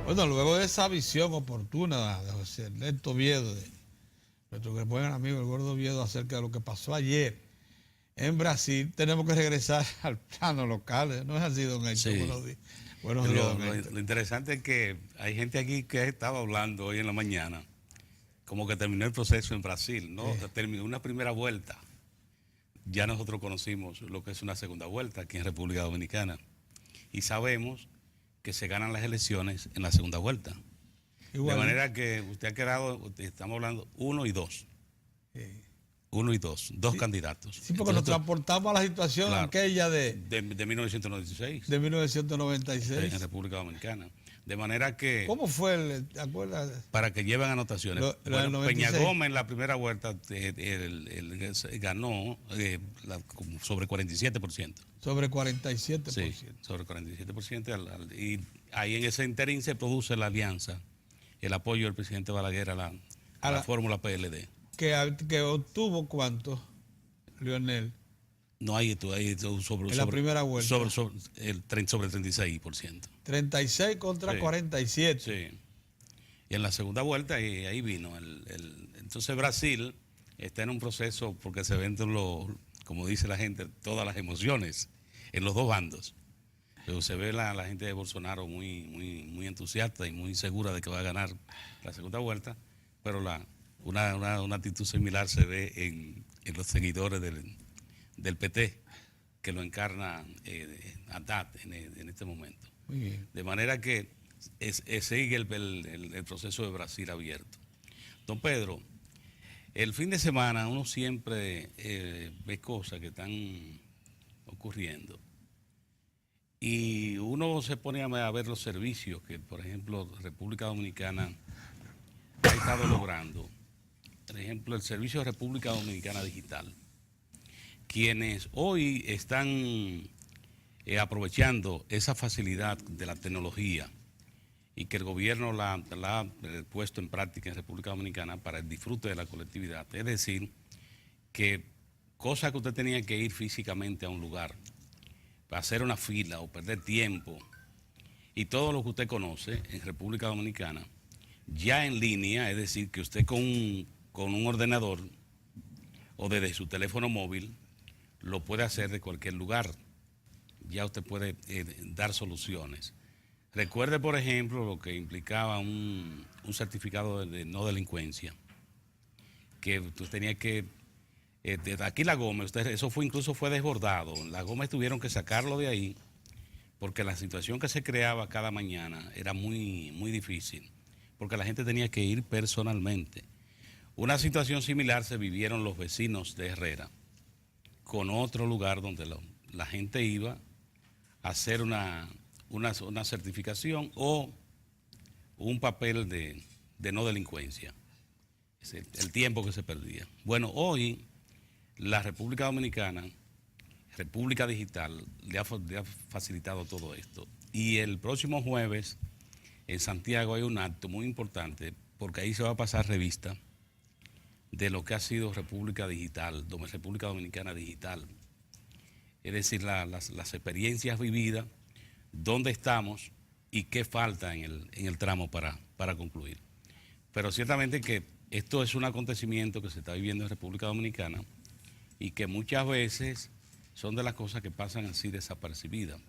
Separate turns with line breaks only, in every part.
Bueno, luego de esa visión oportuna de José Ernesto Oviedo, de nuestro buen amigo el Gordo Oviedo, acerca de lo que pasó ayer en Brasil, tenemos que regresar al plano local. ¿No es así, don Héctor?
Sí.
Buenos días. Buenos días, don Héctor.
Lo interesante es que hay gente aquí que estaba hablando hoy en la mañana, como que terminó el proceso en Brasil, ¿no? Terminó una primera vuelta. Ya nosotros conocimos lo que es una segunda vuelta aquí en República Dominicana y sabemos que se ganan las elecciones en la segunda vuelta. Igual, de manera que usted ha quedado, estamos hablando 1 y 2. 1 y 2, dos candidatos.
Sí, porque nos transportamos a la situación aquella de
1996.
De 1996.
En República Dominicana. De manera que...
¿Cómo fue? ¿Te acuerdas?
Para que lleven anotaciones. Bueno, Peña Gómez en la primera vuelta ganó sobre 47%.
Sobre 47%.
Sí, sobre 47%. Y ahí en ese interín se produce la alianza, el apoyo del presidente Balaguer a la fórmula PLD.
¿Que obtuvo cuánto, Leonel?
No hay sobre...
En la primera vuelta.
Sobre el 36%.
36 contra 47.
Sí. Y en la segunda vuelta ahí vino. Entonces Brasil está en un proceso porque se ven, como dice la gente, todas las emociones en los dos bandos. Pero se ve la gente de Bolsonaro muy entusiasta y muy segura de que va a ganar la segunda vuelta, pero una actitud similar se ve en los seguidores del PT, que lo encarna Haddad en este momento.
Muy bien.
De manera que sigue el proceso de Brasil abierto. Don Pedro, el fin de semana uno siempre ve cosas que están ocurriendo y uno se pone a ver los servicios que, por ejemplo, República Dominicana ha estado logrando. Por ejemplo, el servicio de República Dominicana Digital, quienes hoy están aprovechando esa facilidad de la tecnología y que el gobierno la ha puesto en práctica en República Dominicana para el disfrute de la colectividad. Es decir, que cosas que usted tenía que ir físicamente a un lugar, para hacer una fila o perder tiempo, y todo lo que usted conoce en República Dominicana, ya en línea, es decir, que usted con un ordenador o desde su teléfono móvil lo puede hacer de cualquier lugar. Ya usted puede dar soluciones. Recuerde, por ejemplo, lo que implicaba un certificado de no delincuencia, que usted tenía que... aquí La Gómez, incluso fue desbordado. La Gómez tuvieron que sacarlo de ahí porque la situación que se creaba cada mañana era muy difícil, porque la gente tenía que ir personalmente. Una situación similar se vivieron los vecinos de Herrera, con otro lugar donde la gente iba a hacer una certificación o un papel de no delincuencia. Es el tiempo que se perdía. Bueno, hoy la República Dominicana, República Digital, le ha facilitado todo esto. Y el próximo jueves en Santiago hay un acto muy importante porque ahí se va a pasar revista de lo que ha sido República Digital, República Dominicana Digital. Es decir, las experiencias vividas, dónde estamos y qué falta en el tramo para concluir. Pero ciertamente que esto es un acontecimiento que se está viviendo en República Dominicana y que muchas veces son de las cosas que pasan así desapercibidas.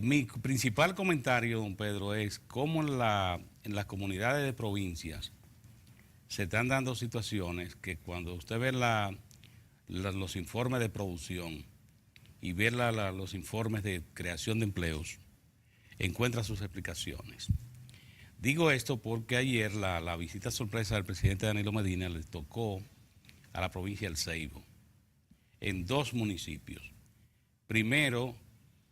Mi principal comentario, don Pedro, es cómo en las comunidades de provincias se están dando situaciones que cuando usted ve los informes de producción y ve los informes de creación de empleos, encuentra sus explicaciones. Digo esto porque ayer la visita sorpresa del presidente Danilo Medina le tocó a la provincia del Ceibo, en dos municipios. Primero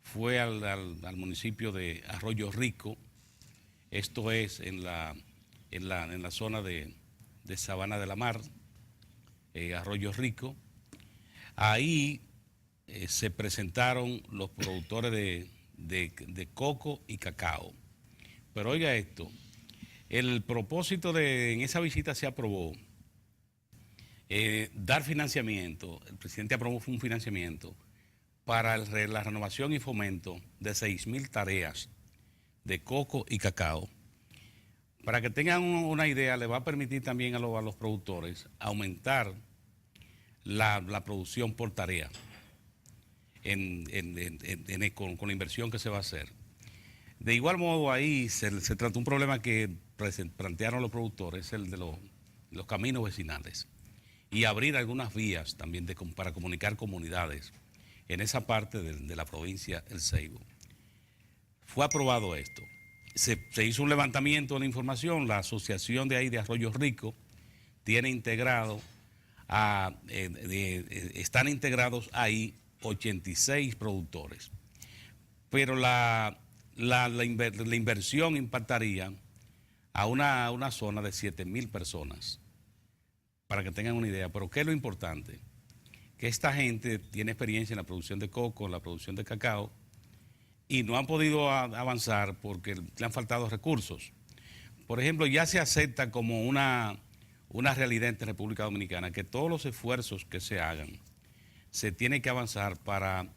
fue al municipio de Arroyo Rico, esto es en la zona de Sabana de la Mar, Arroyo Rico. Ahí se presentaron los productores de coco y cacao. Pero oiga esto, el propósito en esa visita se aprobó dar financiamiento. El presidente aprobó un financiamiento para la renovación y fomento de 6.000 tareas de coco y cacao. Para que tengan una idea, le va a permitir también a los productores aumentar la producción por tarea con la inversión que se va a hacer. De igual modo, ahí se trató un problema que plantearon los productores, el de los caminos vecinales, y abrir algunas vías también para comunicar comunidades en esa parte de la provincia El Ceibo. Fue aprobado esto. Se hizo un levantamiento de la información, la asociación de ahí de Arroyo Rico tiene integrado, están integrados ahí 86 productores, pero la inversión impactaría a una zona de 7.000 personas, para que tengan una idea. Pero ¿qué es lo importante? Que esta gente tiene experiencia en la producción de coco, en la producción de cacao, y no han podido avanzar porque le han faltado recursos. Por ejemplo, ya se acepta como una realidad en República Dominicana que todos los esfuerzos que se hagan se tiene que avanzar para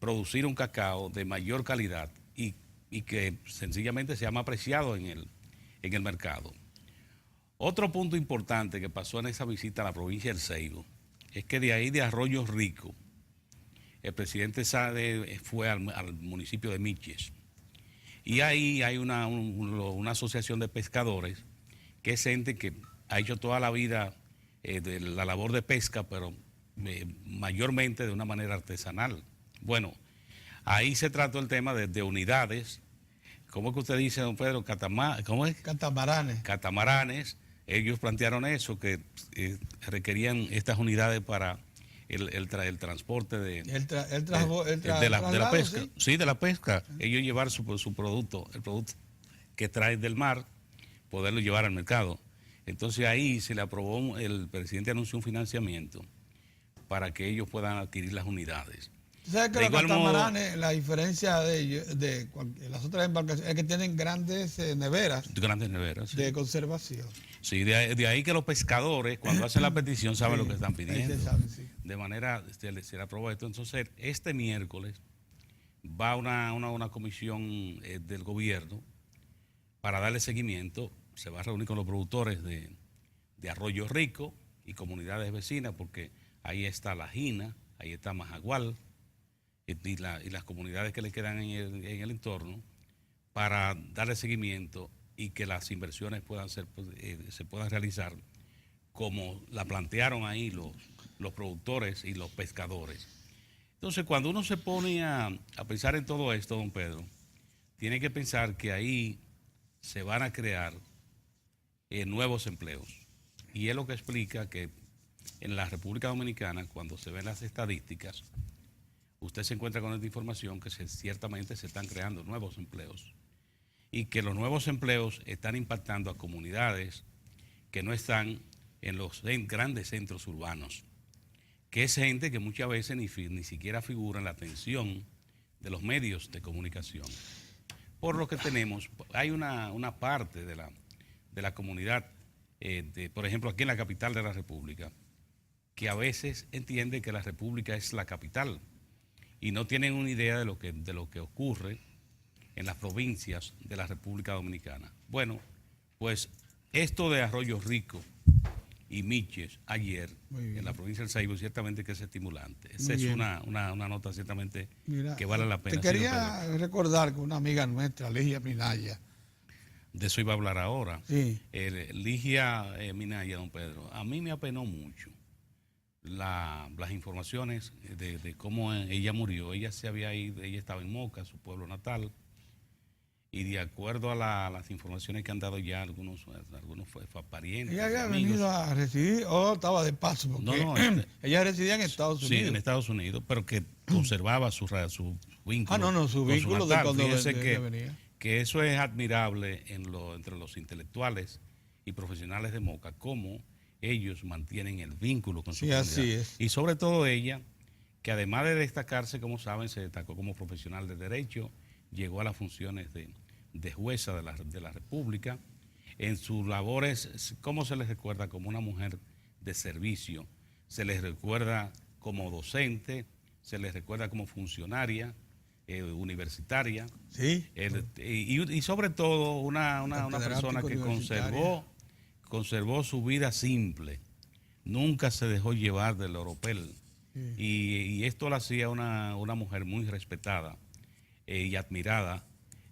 producir un cacao de mayor calidad y que sencillamente sea más apreciado en el mercado. Otro punto importante que pasó en esa visita a la provincia del Ceibo es que de ahí de Arroyo Rico, el presidente Sade fue al municipio de Miches. Y ahí hay una asociación de pescadores que es gente que ha hecho toda la vida de la labor de pesca, pero mayormente de una manera artesanal. Bueno, ahí se trató el tema de unidades. ¿Cómo es que usted dice, don Pedro? ¿Cómo es?
Catamaranes.
Catamaranes. Ellos plantearon eso, que requerían estas unidades para el transporte de la pesca. ¿Sí? Sí, de la pesca. Ellos llevar su producto, el producto que traen del mar, poderlo llevar al mercado. Entonces ahí se le aprobó, el presidente anunció un financiamiento para que ellos puedan adquirir las unidades.
¿Sabes que los catamaranes, la diferencia de ellos, de las otras embarcaciones, es que tienen grandes neveras?
Grandes neveras, sí.
De conservación.
Sí, de ahí que los pescadores, cuando hacen la petición, saben lo que están pidiendo.
Sí.
De manera, se le aprobó esto. Entonces, este miércoles va una comisión del gobierno para darle seguimiento. Se va a reunir con los productores de Arroyo Rico y comunidades vecinas, porque ahí está La Gina, ahí está Majagual, y las comunidades que le quedan en el entorno, para darle seguimiento y que las inversiones se puedan realizar como la plantearon ahí los productores y los pescadores. Entonces, cuando uno se pone a pensar en todo esto, don Pedro, tiene que pensar que ahí se van a crear nuevos empleos. Y es lo que explica que en la República Dominicana, cuando se ven las estadísticas, usted se encuentra con esta información que ciertamente se están creando nuevos empleos y que los nuevos empleos están impactando a comunidades que no están en los grandes centros urbanos, que es gente que muchas veces ni siquiera figura en la atención de los medios de comunicación. Por lo que tenemos, hay una parte de la comunidad, por ejemplo, aquí en la capital de la República, que a veces entiende que la República es la capital y no tienen una idea de lo que ocurre en las provincias de la República Dominicana. Bueno, pues esto de Arroyo Rico y Miches ayer en la provincia del Ceibo ciertamente que es estimulante. Esa es una nota ciertamente que vale la pena.
Te quería recordar que una amiga nuestra, Ligia Minaya,
de eso iba a hablar ahora.
Sí.
Ligia Minaya, don Pedro, a mí me apenó mucho las informaciones de cómo ella murió. Ella se había ido, ella estaba en Moca, su pueblo natal, y de acuerdo a las informaciones que han dado ya algunos fue parientes.
¿Ella había
amigos.
venido a residir o estaba de paso? Porque
No,
ella residía en Estados Unidos.
Sí, en Estados Unidos, pero que conservaba su vínculo.
Su vínculo de cuando
venía. Que eso es admirable entre los intelectuales y profesionales de Moca, cómo ellos mantienen el vínculo con su comunidad.
Así es.
Y sobre todo ella, que además de destacarse, como saben, se destacó como profesional de derecho, llegó a las funciones de jueza de la República. En sus labores, ¿cómo se les recuerda? Como una mujer de servicio, se les recuerda como docente, se les recuerda como funcionaria, universitaria.
Sí.
Y sobre todo una persona que conservó su vida simple. Nunca se dejó llevar del oropel. Sí. Y esto la hacía una mujer muy respetada y admirada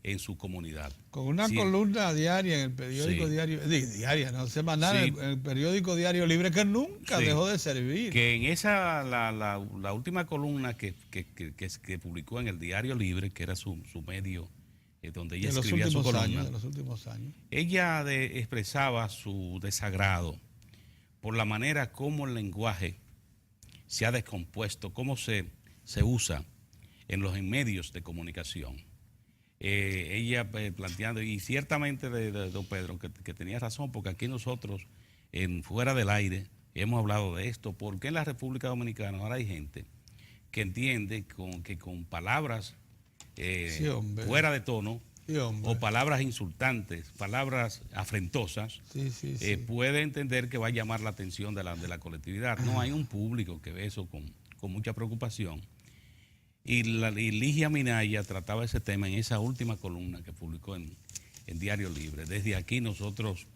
en su comunidad.
Con una columna diaria en el periódico diaria, no semanal, en el periódico Diario Libre, que nunca dejó de servir.
Que en esa, la última columna que publicó en el Diario Libre, que era su medio donde ella escribía su columna,
de los últimos años,
ella expresaba su desagrado por la manera como el lenguaje se ha descompuesto, cómo se usa en los medios de comunicación. Ella planteando, y ciertamente don Pedro, que tenía razón, porque aquí nosotros, fuera del aire, hemos hablado de esto, porque en la República Dominicana ahora hay gente que entiende que con palabras fuera de tono, o palabras insultantes, palabras afrentosas, puede entender que va a llamar la atención de la colectividad. No, hay un público que ve eso con mucha preocupación. Y Ligia Minaya trataba ese tema en esa última columna que publicó en Diario Libre. Desde aquí nosotros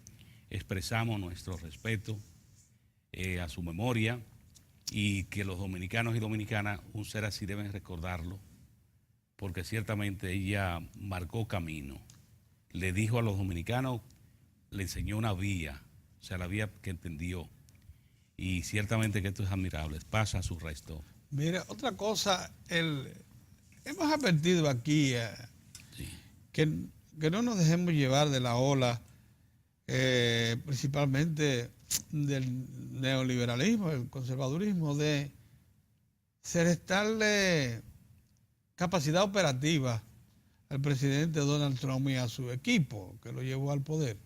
expresamos nuestro respeto a su memoria, y que los dominicanos y dominicanas, un ser así, deben recordarlo, porque ciertamente ella marcó camino. Le dijo a los dominicanos, le enseñó una vía, o sea, la vía que entendió. Y ciertamente que esto es admirable. Pasa a su resto.
Mira, otra cosa, hemos advertido aquí que no nos dejemos llevar de la ola, principalmente del neoliberalismo, el conservadurismo, de restarle capacidad operativa al presidente Donald Trump y a su equipo que lo llevó al poder.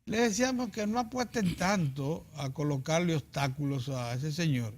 Le decíamos que no apuesten tanto a colocarle obstáculos a ese señor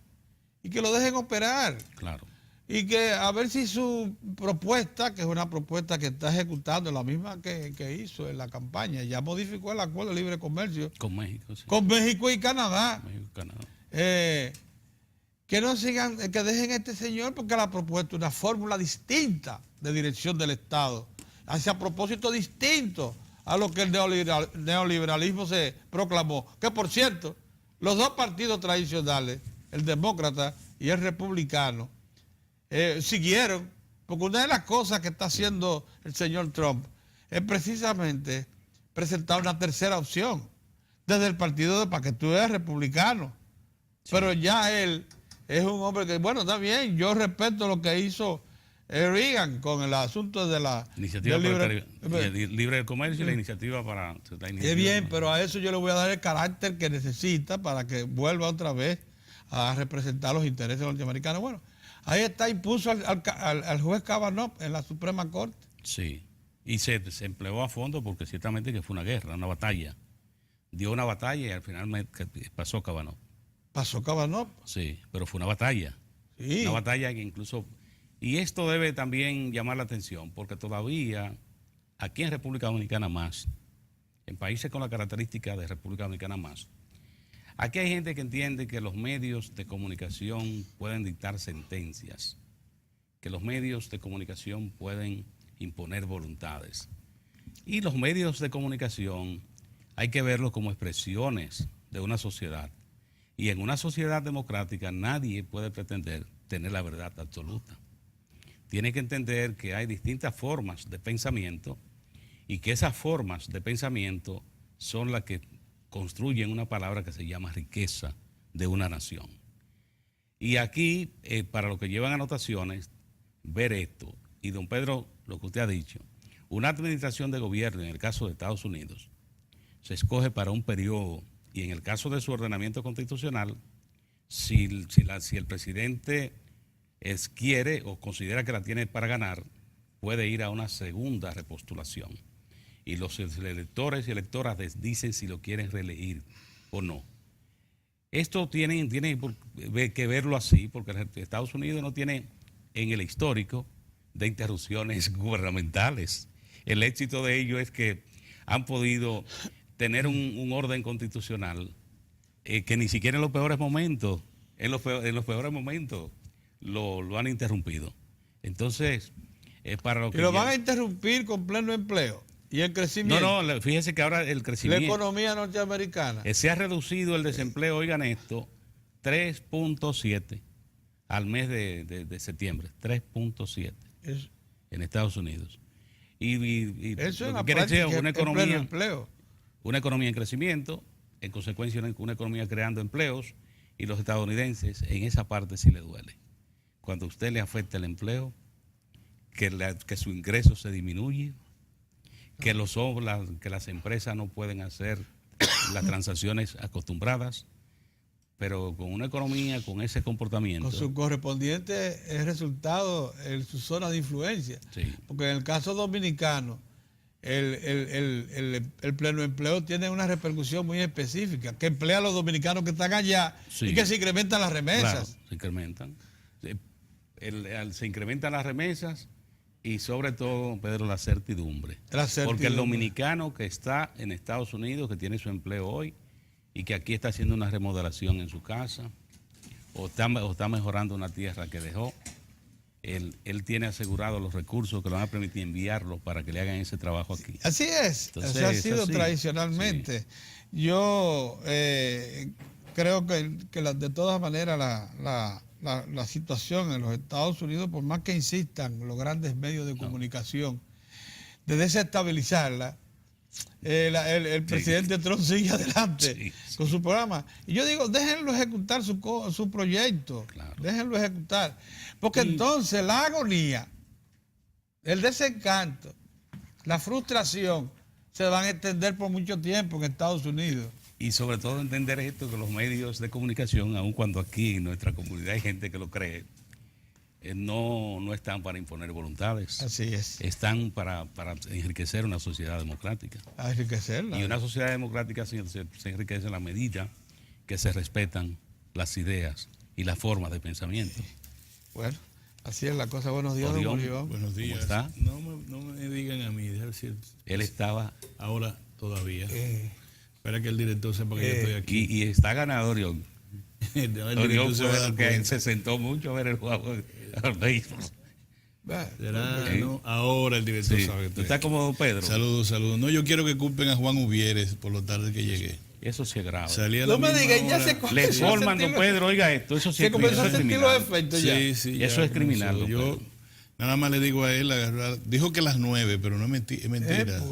y que lo dejen operar.
Claro.
Y que a ver si su propuesta, que es una propuesta que está ejecutando, la misma que hizo en la campaña, ya modificó el acuerdo de libre comercio
con México,
con México y Canadá.
Canadá.
Que no sigan, que dejen a este señor, porque él ha propuesto una fórmula distinta de dirección del Estado, hacia propósito distinto a lo que el neoliberalismo se proclamó. Que por cierto, los dos partidos tradicionales, el demócrata y el republicano, siguieron, porque una de las cosas que está haciendo el señor Trump es precisamente presentar una tercera opción desde el partido para que tú veas republicano. Sí. Pero ya él es un hombre que, bueno, está bien, yo respeto lo que hizo Reagan con el asunto de la
iniciativa libre del comercio y la iniciativa para...
Qué bien, pero a eso yo le voy a dar el carácter que necesita para que vuelva otra vez a representar los intereses norteamericanos. Bueno, ahí está, impuso al juez Kavanaugh en la Suprema Corte.
Sí, y se empleó a fondo porque ciertamente que fue una guerra, una batalla. Dio una batalla y al final pasó Kavanaugh.
¿Pasó Kavanaugh?
Sí, pero fue una batalla.
Sí.
Una batalla que incluso... Y esto debe también llamar la atención porque todavía aquí en República Dominicana más, en países con la característica de República Dominicana más, aquí hay gente que entiende que los medios de comunicación pueden dictar sentencias, que los medios de comunicación pueden imponer voluntades. Y los medios de comunicación hay que verlos como expresiones de una sociedad. Y en una sociedad democrática nadie puede pretender tener la verdad absoluta. Tiene que entender que hay distintas formas de pensamiento y que esas formas de pensamiento son las que construyen una palabra que se llama riqueza de una nación. Y aquí, para los que llevan anotaciones, ver esto. Y don Pedro, lo que usted ha dicho, una administración de gobierno, en el caso de Estados Unidos, se escoge para un periodo, y en el caso de su ordenamiento constitucional, si el presidente quiere o considera que la tiene para ganar, puede ir a una segunda repostulación. Y los electores y electoras dicen si lo quieren reelegir o no. Esto tiene que verlo así, porque Estados Unidos no tiene en el histórico de interrupciones gubernamentales. El éxito de ello es que han podido tener un orden constitucional que ni siquiera en los peores momentos, lo han interrumpido. Entonces, es para lo que...
Y lo van a interrumpir con pleno empleo y el crecimiento.
No, fíjese que ahora el crecimiento...
La economía norteamericana.
Se ha reducido el desempleo, oigan esto, 3.7 al mes de septiembre, 3.7 en Estados Unidos. Y
eso es
lo que quiere decir una economía,
empleo.
Una economía en crecimiento, en consecuencia una economía creando empleos, y los estadounidenses en esa parte sí le duele. Cuando a usted le afecta el empleo, que su ingreso se disminuye, que las empresas no pueden hacer las transacciones acostumbradas, pero con una economía, con ese comportamiento...
Con su correspondiente resultado en su zona de influencia.
Sí.
Porque en el caso dominicano, el pleno empleo tiene una repercusión muy específica, que emplea a los dominicanos que están allá,
sí,
y que se incrementan las remesas.
Claro, se incrementan. Se incrementan las remesas y sobre todo, Pedro, la certidumbre. Porque el dominicano que está en Estados Unidos, que tiene su empleo hoy, y que aquí está haciendo una remodelación en su casa, o está mejorando una tierra que dejó, él tiene asegurado los recursos que le van a permitir enviarlo para que le hagan ese trabajo aquí.
Así es. Entonces, ha sido así, tradicionalmente. Sí. Yo creo que de todas maneras la situación en los Estados Unidos, por más que insistan los grandes medios de comunicación de desestabilizarla, el presidente Trump sigue adelante con su programa. Y yo digo, déjenlo ejecutar su proyecto, déjenlo ejecutar. Porque entonces la agonía, el desencanto, la frustración se van a extender por mucho tiempo en Estados Unidos.
Y sobre todo entender esto, que los medios de comunicación, aun cuando aquí en nuestra comunidad hay gente que lo cree, no están para imponer voluntades.
Así es.
Están para enriquecer una sociedad democrática.
A enriquecerla.
Y una sociedad democrática se enriquece en la medida que se respetan las ideas y las formas de pensamiento.
Bueno, así es la cosa. Buenos días, don Orión.
Buenos días.
¿Cómo está?
No me digan a mí, déjame decir.
Él estaba...
Ahora todavía. Espera que el director sepa que yo estoy aquí.
Y está ganado, Orión.
Orión
se sentó mucho a ver el juego.
Ahora el director sabe que
está como don Pedro.
Saludos. No, yo quiero que culpen a Juan Uvieres por lo tarde que llegué.
Eso sí es grave.
No me digas, ya se
le forman, don Pedro, oiga esto, eso sí es criminal.
Sí,
eso es criminal.
Yo nada más le digo a él, dijo que las 9, pero no es mentira.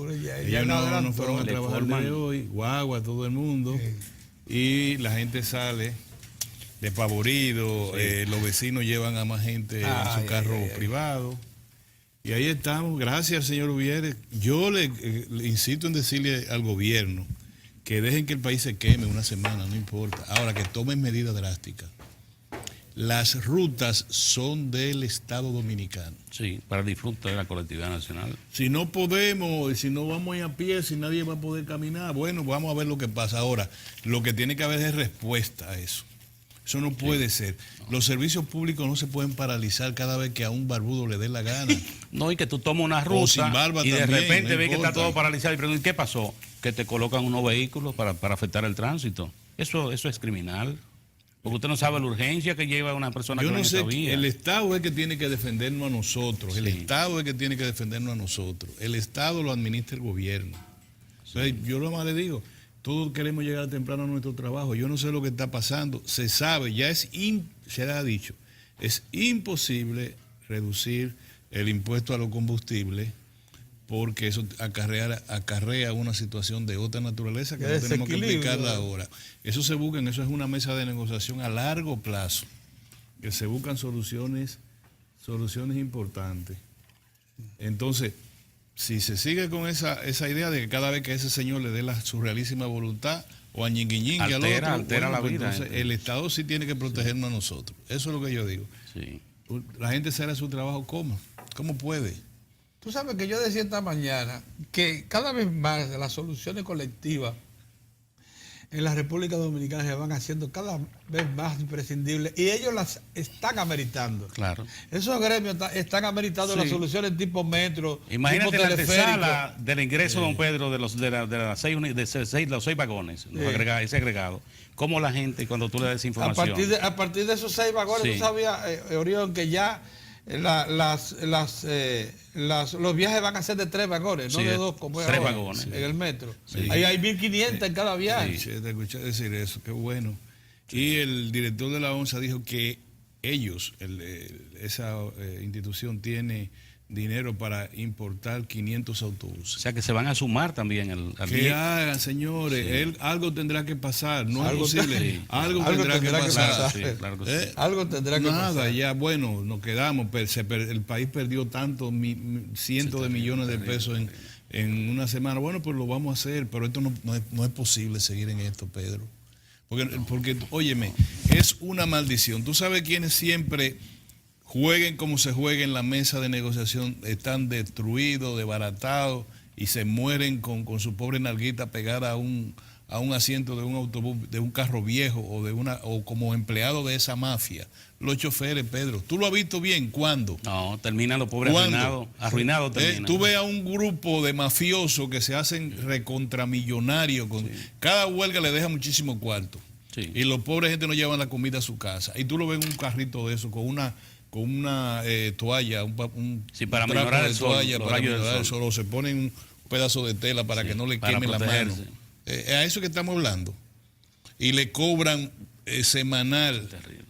Ellos no fueron a trabajar el día de hoy, guagua, todo el mundo, y la gente sale despavorido, los vecinos llevan a más gente en su carro privado. Y ahí estamos, gracias señor Uvieres. Yo le insisto en decirle al gobierno que dejen que el país se queme una semana, no importa. Ahora, que tomen medidas drásticas. Las rutas son del Estado Dominicano.
Sí, para el disfrute de la colectividad nacional.
Si no podemos, si no vamos a ir a pie, si nadie va a poder caminar, bueno, vamos a ver lo que pasa. Ahora, lo que tiene que haber es respuesta a eso. Eso no puede ser. Los servicios públicos no se pueden paralizar cada vez que a un barbudo le dé la gana.
No, y que tú tomas una ruta
sin barba
y
también,
de repente
no
ves que
importa.
está todo paralizado y preguntas, ¿qué pasó? Que te colocan unos vehículos para afectar el tránsito. Eso es criminal. Porque usted no sabe la urgencia que lleva una persona
Yo
que
no
en
sé,
esa vía.
el Estado es que tiene que defendernos a nosotros. El Estado es que tiene que defendernos a nosotros. El Estado lo administra el gobierno. Entonces, yo lo más le digo, todos queremos llegar temprano a nuestro trabajo. Yo no sé lo que está pasando. Se sabe, se ha dicho, es imposible reducir el impuesto a los combustibles porque eso acarrea una situación de otra naturaleza que no tenemos que explicarla ahora. Eso se busca, eso es una mesa de negociación a largo plazo, que se buscan soluciones importantes. Entonces, si se sigue con esa idea de que cada vez que ese señor le dé su realísima voluntad o a ñinguiñingui al otro,
altera la vida.
Entonces, el Estado sí tiene que protegernos a nosotros. Eso es lo que yo digo.
Sí.
La gente será su trabajo, ¿cómo puede?
Tú sabes que yo decía esta mañana que cada vez más las soluciones colectivas en la República Dominicana se van haciendo cada vez más imprescindibles y ellos las están ameritando.
Claro.
Esos gremios están ameritando las soluciones tipo metro,
imagínate
tipo
la antesala del ingreso, don Pedro, de los 6 vagones, ese agregado. Cómo la gente, cuando tú le das información.
A partir de esos 6 vagones, tú sabías, Orión, que ya los viajes van a ser de 3 vagones, no de 2 como es
3
ahora,
vagones
en el metro.
Sí.
Ahí hay 1.500 en cada viaje.
Sí, te escuché decir eso, qué bueno. Y el director de la ONSA dijo que ellos, esa institución tiene dinero para importar 500 autobuses.
O sea que se van a sumar también al
que
día.
hagan, señores,
Sí.
algo tendrá que pasar, no
Algo
es posible.
sí.
Algo tendrá que pasar.
Claro, sí, claro que sí.
Algo tendrá que
Nada,
pasar.
ya bueno, nos quedamos, el país perdió tantos cientos de millones de pesos en una semana. Bueno, pues lo vamos a hacer, pero esto no es posible seguir en esto, Pedro. Porque, óyeme, es una maldición. Tú sabes quiénes siempre jueguen como se juega en la mesa de negociación, están destruidos, desbaratados y se mueren con su pobre nalguita pegada a un asiento de un autobús, de un carro viejo o como empleado de esa mafia. Los choferes, Pedro. ¿Tú lo has visto bien? ¿Cuándo?
No, terminan los pobres arruinados terminan.
Tú ves a un grupo de mafiosos que se hacen recontramillonarios. Cada huelga le deja muchísimo cuarto.
Sí.
Y los pobres gente no llevan la comida a su casa. Y tú lo ves en un carrito de eso, con una toalla, un
para
trapo
minorar
de
el sol,
toalla
los
para
rayos del
minorar el
sol.
sol, o se ponen un pedazo de tela para que no le
para
queme la mano.
protegerse.
A eso que estamos hablando. Y le cobran semanal.
Terrible.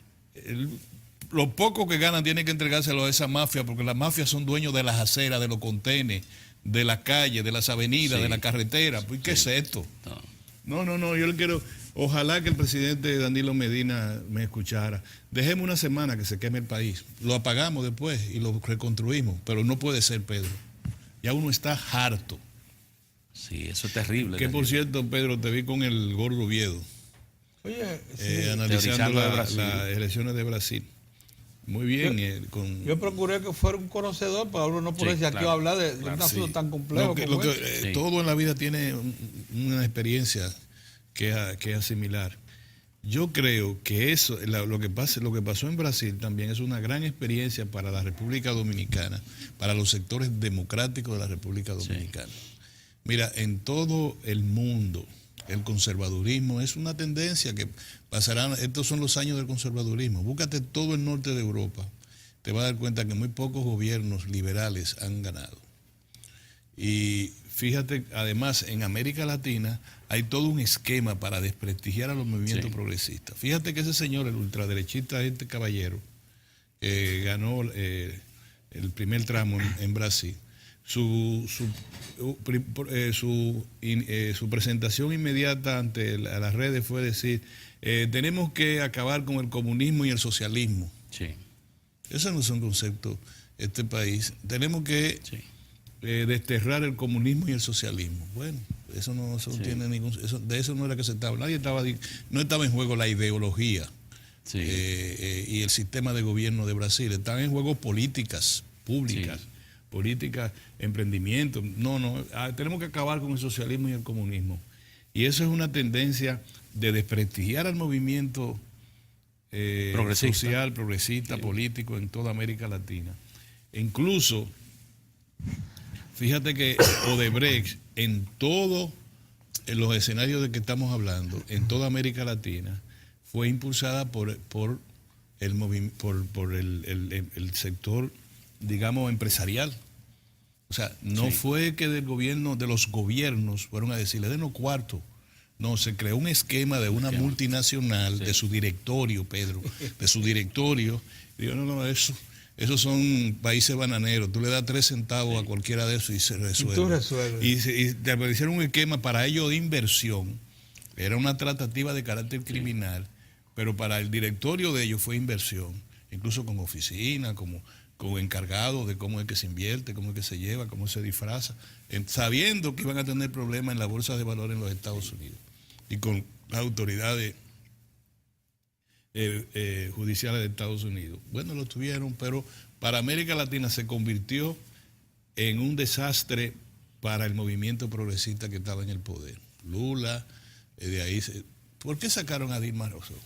Los pocos que ganan tienen que entregárselo a esa mafia, porque las mafias son dueños de las aceras, de los contenes, de las calles, de las avenidas, de la carretera. Pues, ¿qué es esto? No, yo le quiero... Ojalá que el presidente Danilo Medina me escuchara. Dejemos una semana que se queme el país. Lo apagamos después y lo reconstruimos. Pero no puede ser, Pedro. Ya uno está harto.
Sí, eso es terrible.
Que por cierto, Pedro, te vi con el gordo Oviedo.
Oye,
analizando las elecciones de Brasil. Muy bien.
Yo procuré que fuera un conocedor para uno no ponerse aquí a hablar de un asunto tan complejo.
Todo en la vida tiene una experiencia que asimilar. Yo creo que eso, lo que pasó en Brasil también es una gran experiencia para la República Dominicana, para los sectores democráticos de la República Dominicana. Mira, en todo el mundo el conservadurismo es una tendencia que pasará. Estos son los años del conservadurismo. Búscate todo el norte de Europa, te vas a dar cuenta que muy pocos gobiernos liberales han ganado. Y fíjate, además, en América Latina hay todo un esquema para desprestigiar a los movimientos progresistas. Fíjate que ese señor, el ultraderechista, este caballero, ganó el primer tramo en Brasil. Su presentación inmediata ante las redes fue decir, tenemos que acabar con el comunismo y el socialismo.
Sí.
Esos no son conceptos de este país. Tenemos que desterrar el comunismo y el socialismo. Bueno, eso no tiene ningún... de eso no era que se estaba. No estaba en juego la ideología y el sistema de gobierno de Brasil. Estaban en juego políticas públicas. Sí. Política, emprendimiento. Tenemos que acabar con el socialismo y el comunismo. Y eso es una tendencia de desprestigiar al movimiento social, progresista, político en toda América Latina. E incluso, fíjate que Odebrecht, en todos los escenarios de que estamos hablando, en toda América Latina, fue impulsada por el sector, digamos, empresarial. O sea, no fue que de los gobiernos fueron a decirle, denos cuarto. No, se creó un esquema de una multinacional, de su directorio, Pedro, de su directorio. Digo, esos son países bananeros. Tú le das 3 centavos a cualquiera de esos y se resuelve. Y tú resuelves. Y hicieron un esquema para ellos de inversión. Era una tratativa de carácter criminal, pero para el directorio de ellos fue inversión, incluso con oficina, como encargado de cómo es que se invierte, cómo es que se lleva, cómo se disfraza, sabiendo que iban a tener problemas en la bolsa de valores en los Estados Unidos y con las autoridades judiciales de Estados Unidos. Bueno, lo tuvieron, pero para América Latina se convirtió en un desastre para el movimiento progresista que estaba en el poder. Lula, de ahí ¿por qué sacaron a Dilma Rousseff?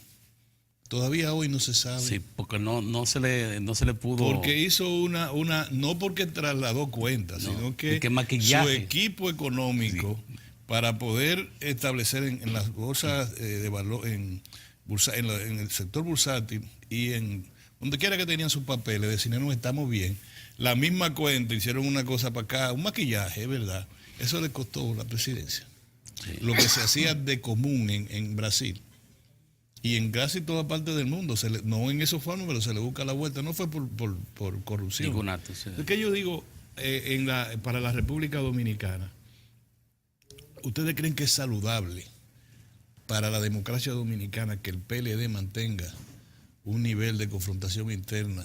Todavía hoy no se sabe.
Sí, porque no se le pudo...
Porque hizo no porque trasladó cuentas, sino que su equipo económico, para poder establecer en las bolsas de valor, en el sector bursátil y en donde quiera que tenían sus papeles, decían, no, estamos bien. La misma cuenta, hicieron una cosa para acá, un maquillaje, es verdad. Eso le costó la presidencia. Sí. Lo que se hacía de común en Brasil y en casi toda parte del mundo, no en esos formas, pero se le busca la vuelta, no fue por corrupción.
Ningún acto, sí.
Es que yo digo, para la República Dominicana, ¿ustedes creen que es saludable para la democracia dominicana que el PLD mantenga un nivel de confrontación interna?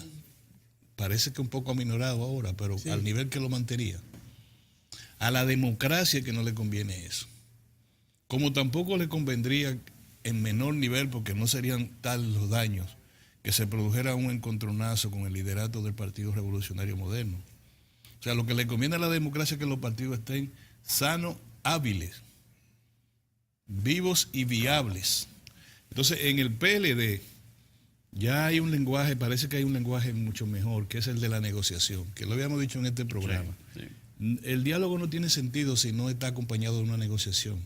Parece que un poco aminorado ahora, pero sí, al nivel que lo mantenía. A la democracia que no le conviene eso. Como tampoco le convendría en menor nivel, porque no serían tal los daños, que se produjera un encontronazo con el liderato del Partido Revolucionario Moderno. O sea, lo que le conviene a la democracia es que los partidos estén sanos, hábiles, vivos y viables. Entonces, en el PLD ya hay un lenguaje, parece que hay un lenguaje mucho mejor, que es el de la negociación, que lo habíamos dicho en este programa. Sí, sí. El diálogo no tiene sentido si no está acompañado de una negociación.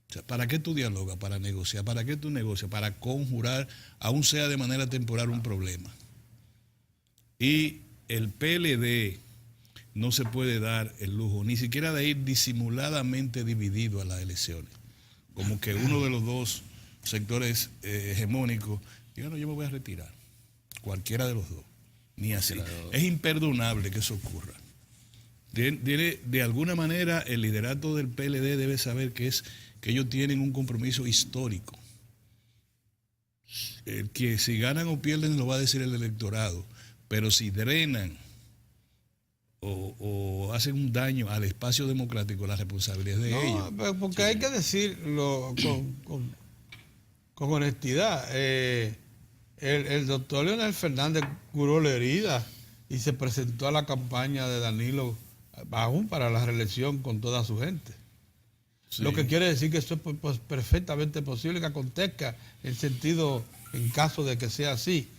O sea, ¿para qué tú dialogas? Para negociar. ¿Para qué tú negocias? Para conjurar, aún sea de manera temporal, un problema. Y el PLD no se puede dar el lujo, ni siquiera de ir disimuladamente dividido a las elecciones. Como que uno de los dos sectores hegemónicos diga, no, yo me voy a retirar. Cualquiera de los dos. Ni así. Claro. Es imperdonable que eso ocurra. De alguna manera, el liderato del PLD debe saber que ellos tienen un compromiso histórico. Que si ganan o pierden lo va a decir el electorado. Pero si drenan o hacen un daño al espacio democrático, la responsabilidad es de ellos.
Porque sí, hay que decirlo con honestidad. El doctor Leonel Fernández curó la herida y se presentó a la campaña de Danilo aún para la reelección con toda su gente. Sí. Lo que quiere decir que eso es perfectamente posible que acontezca en caso de que sea así,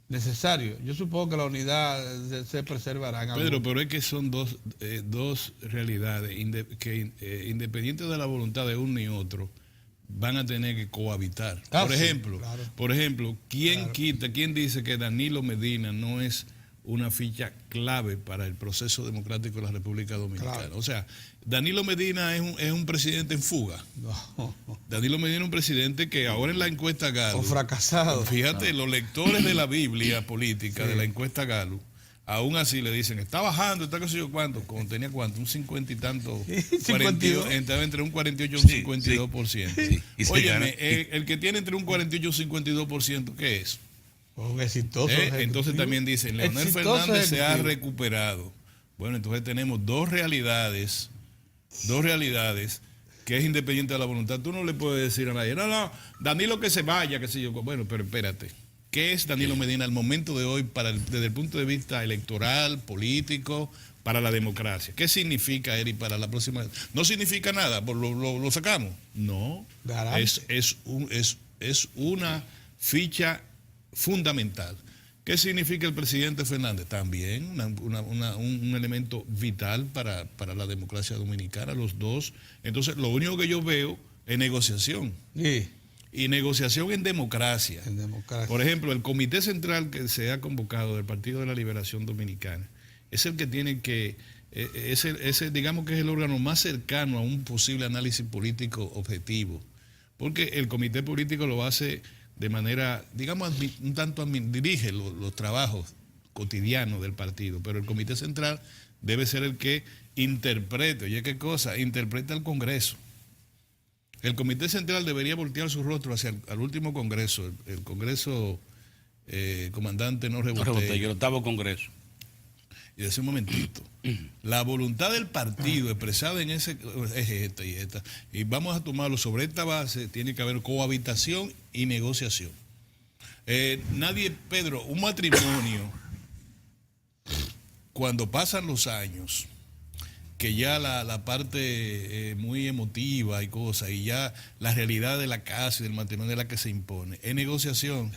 necesario. Yo supongo que la unidad se preservará.
Pedro, pero es que son dos realidades que independientes de la voluntad de uno y otro, van a tener que cohabitar. Por ejemplo, ¿quién dice que Danilo Medina no es una ficha clave para el proceso democrático de la República Dominicana? Claro. O sea, Danilo Medina es un presidente en fuga. No. Danilo Medina es un presidente que ahora en la encuesta Galo,
o fracasado.
Fíjate, los lectores de la Biblia política, sí, de la encuesta Galo, aún así le dicen, está bajando, está qué sé yo cuánto, como tenía cuánto, un 50 y tanto, 42, estaba entre un 48 y un 52%. Sí. Óyeme, el que tiene entre un 48 y un 52%, ¿qué es?
Un exitoso.
Entonces también dicen, Leonel Fernández se ha recuperado. Bueno, entonces tenemos dos realidades que es independiente de la voluntad. Tú no le puedes decir a nadie, no, Danilo que se vaya, qué sé yo. Bueno, pero espérate. ¿Qué es Danilo Medina al momento de hoy desde el punto de vista electoral, político, para la democracia? ¿Qué significa, Eri, para la próxima? No significa nada, ¿lo sacamos? No, es una ficha fundamental. ¿Qué significa el presidente Fernández? También un elemento vital para la democracia dominicana, los dos. Entonces, lo único que yo veo es negociación. Sí. Y negociación en democracia. Por ejemplo, el Comité Central que se ha convocado del Partido de la Liberación Dominicana es el que tiene que, digamos que es el órgano más cercano a un posible análisis político objetivo. Porque el comité político lo hace de manera, digamos, un tanto dirige los trabajos cotidianos del partido, pero el Comité Central debe ser el que interprete. Oye, ¿qué cosa? Interpreta al Congreso. El Comité Central debería voltear su rostro hacia el último Congreso, el Congreso comandante no Rebotella,
el octavo Congreso.
Y decir un momentito, la voluntad del partido expresada en ese es esta y esta, y vamos a tomarlo sobre esta base, tiene que haber cohabitación y negociación. Pedro, un matrimonio, cuando pasan los años, que ya la parte muy emotiva y cosas, y ya la realidad de la casa y del matrimonio es la que se impone, es negociación.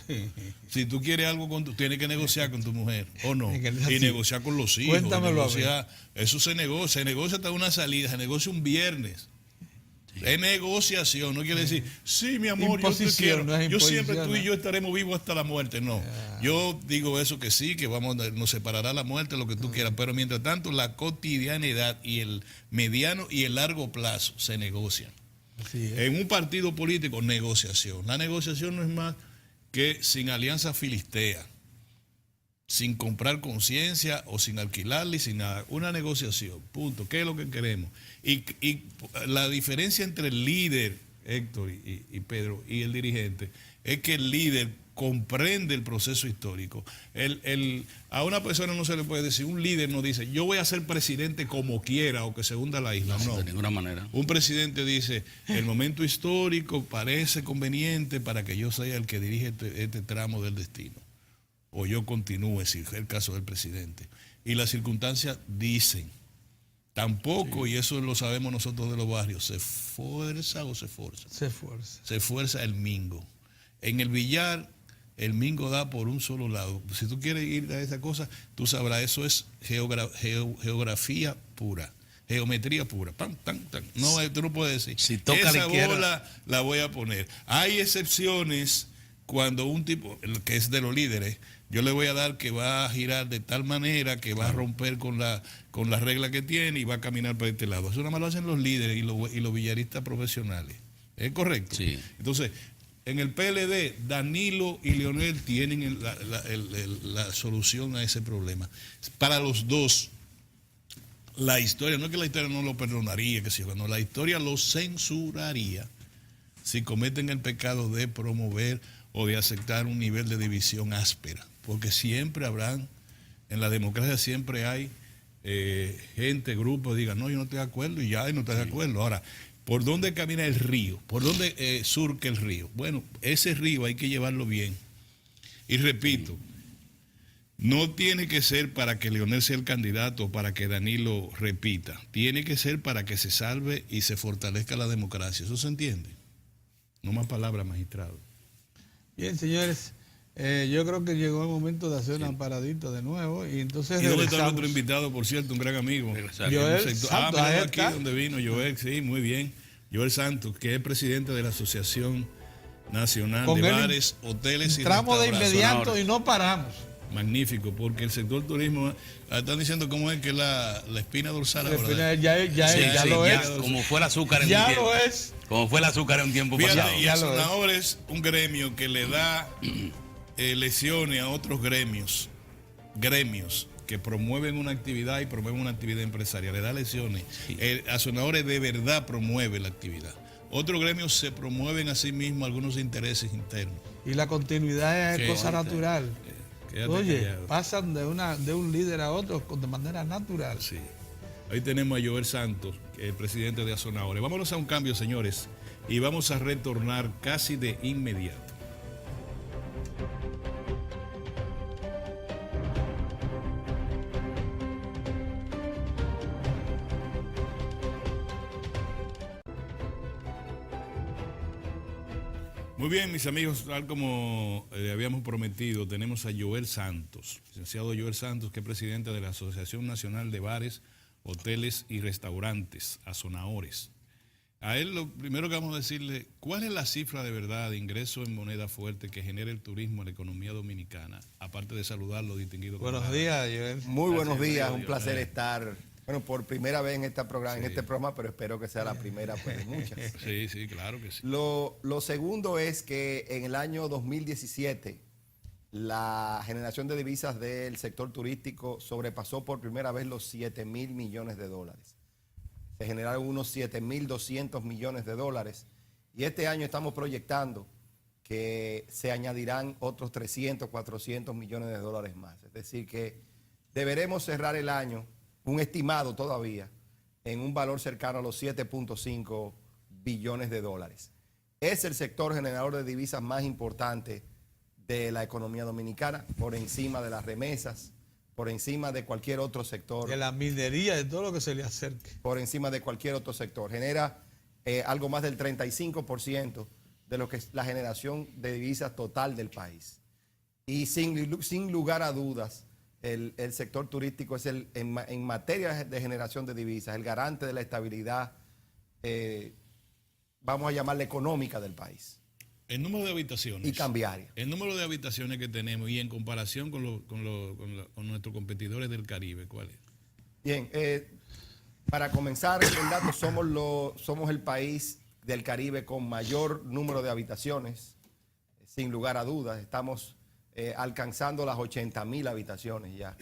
Si tú quieres algo, tienes que negociar con tu mujer, ¿o no? Y negociar con los hijos.
Cuéntamelo,
eso se negocia hasta una salida, se negocia un viernes. Es negociación, no quiere decir, sí, mi amor, yo te quiero, yo siempre tú y yo estaremos vivos hasta la muerte. No, yo digo eso que sí, que nos separará la muerte, lo que tú quieras, pero mientras tanto la cotidianidad y el mediano y el largo plazo se negocian. En un partido político, negociación. La negociación no es más que sin alianza filistea, sin comprar conciencia o sin alquilarle, sin nada. Una negociación, punto. ¿Qué es lo que queremos? Y la diferencia entre el líder, Héctor y Pedro, y el dirigente, es que el líder comprende el proceso histórico. A una persona no se le puede decir, un líder no dice, yo voy a ser presidente como quiera o que se hunda la isla. No,
de ninguna manera.
Un presidente dice, el momento histórico parece conveniente para que yo sea el que dirige este tramo del destino. O yo continúe, si es el caso del presidente. Y las circunstancias dicen, tampoco, y eso lo sabemos nosotros de los barrios, ¿se fuerza o se forza?
Se fuerza.
Se fuerza el mingo. En el billar, el mingo da por un solo lado. Si tú quieres ir a esa cosa, tú sabrás, eso es geografía pura. Geometría pura. Pam, tan, tan. No, tú no puedes decir,
si toca
esa bola la voy a poner. Hay excepciones cuando un tipo, que es de los líderes, yo le voy a dar que va a girar de tal manera que va a romper con la regla que tiene y va a caminar para este lado. Eso nada más lo hacen los líderes y los billaristas profesionales. ¿Es correcto?
Sí.
Entonces, en el PLD, Danilo y Leonel tienen la solución a ese problema. Para los dos, la historia, no es que la historia no lo perdonaría, que sí, no, la historia lo censuraría si cometen el pecado de promover o de aceptar un nivel de división áspera. Porque siempre habrán, en la democracia siempre hay gente, grupos, digan, no, yo no estoy de acuerdo y ya, y no estoy de acuerdo. Ahora, ¿por dónde camina el río? ¿Por dónde surca el río? Bueno, ese río hay que llevarlo bien. Y repito, no tiene que ser para que Leonel sea el candidato o para que Danilo repita. Tiene que ser para que se salve y se fortalezca la democracia. ¿Eso se entiende? No más palabras, magistrado.
Bien, señores, yo creo que llegó el momento de hacer una paradita de nuevo y entonces
¿Y dónde está nuestro invitado, por cierto, un gran amigo?
Joel Santos,
aquí donde vino Joel, sí, muy bien. Joel Santos, que es presidente de la Asociación Nacional de Bares, Hoteles y
Restaurantes. Entramos de inmediato
y
no paramos.
Magnífico, porque el sector turismo, están diciendo cómo es que la espina dorsal ahora.
Ya lo es.
Como fue el azúcar en
ya
un tiempo.
lo es.
Como fue el azúcar en un tiempo pasado.
Y Azonador es un gremio que le da lesiones a otros gremios que promueven una actividad y promueven una actividad empresarial, le da lesiones. Sí. Azonador de verdad promueve la actividad. Otros gremios se promueven a sí mismos algunos intereses internos.
Y la continuidad es cosa natural. Oye, pasan de un líder a otro de manera natural.
Sí. Ahí tenemos a Joel Santos, el presidente de Azonadores. Vámonos a un cambio, señores, y vamos a retornar casi de inmediato. Muy bien, mis amigos, tal como habíamos prometido, tenemos a Joel Santos, licenciado Joel Santos, que es presidente de la Asociación Nacional de Bares, Hoteles y Restaurantes, Azonadores. A él lo primero que vamos a decirle, ¿cuál es la cifra de verdad de ingreso en moneda fuerte que genera el turismo en la economía dominicana? Aparte de saludarlo, distinguido.
Buenos días, Joel.
Muy buenos días, un placer estar... Bueno, por primera vez en este programa, pero espero que sea la primera pues, de muchas.
Sí, sí, claro que sí.
Lo segundo es que en el año 2017 la generación de divisas del sector turístico sobrepasó por primera vez los 7.000 millones de dólares. Se generaron unos 7.200 millones de dólares y este año estamos proyectando que se añadirán otros 300, 400 millones de dólares más. Es decir, que deberemos cerrar el año, un estimado todavía, en un valor cercano a los 7.5 billones de dólares. Es el sector generador de divisas más importante de la economía dominicana, por encima de las remesas, por encima de cualquier otro sector.
De la minería, de todo lo que se le acerque.
Por encima de cualquier otro sector. Genera algo más del 35% de lo que es la generación de divisas total del país. Y sin lugar a dudas, el sector turístico es en materia de generación de divisas, el garante de la estabilidad vamos a llamarla económica del país.
El número de habitaciones.
Y cambiaria.
El número de habitaciones que tenemos y en comparación con nuestros competidores del Caribe, ¿cuál es?
Bien, para comenzar el dato, somos el país del Caribe con mayor número de habitaciones, sin lugar a dudas. Estamos alcanzando las 80.000 habitaciones ya,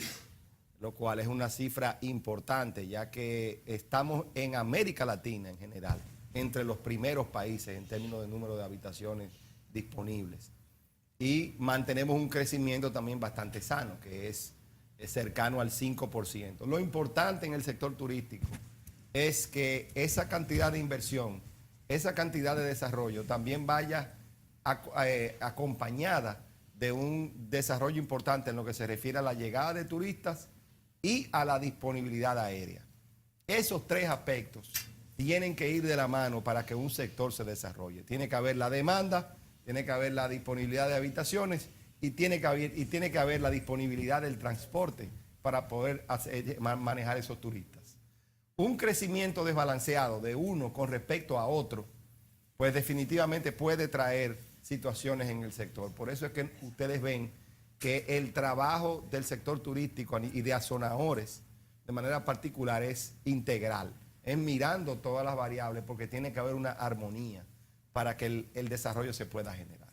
lo cual es una cifra importante, ya que estamos en América Latina en general entre los primeros países en términos de número de habitaciones disponibles. Y mantenemos un crecimiento también bastante sano, que es cercano al 5%. Lo importante en el sector turístico es que esa cantidad de inversión, esa cantidad de desarrollo también vaya acompañada de un desarrollo importante en lo que se refiere a la llegada de turistas y a la disponibilidad aérea. Esos tres aspectos tienen que ir de la mano para que un sector se desarrolle. Tiene que haber la demanda, tiene que haber la disponibilidad de habitaciones y tiene que haber la disponibilidad del transporte para poder manejar esos turistas. Un crecimiento desbalanceado de uno con respecto a otro, pues definitivamente puede traer situaciones en el sector. Por eso es que ustedes ven que el trabajo del sector turístico y de azonadores de manera particular es integral. Es mirando todas las variables porque tiene que haber una armonía para que el desarrollo se pueda generar.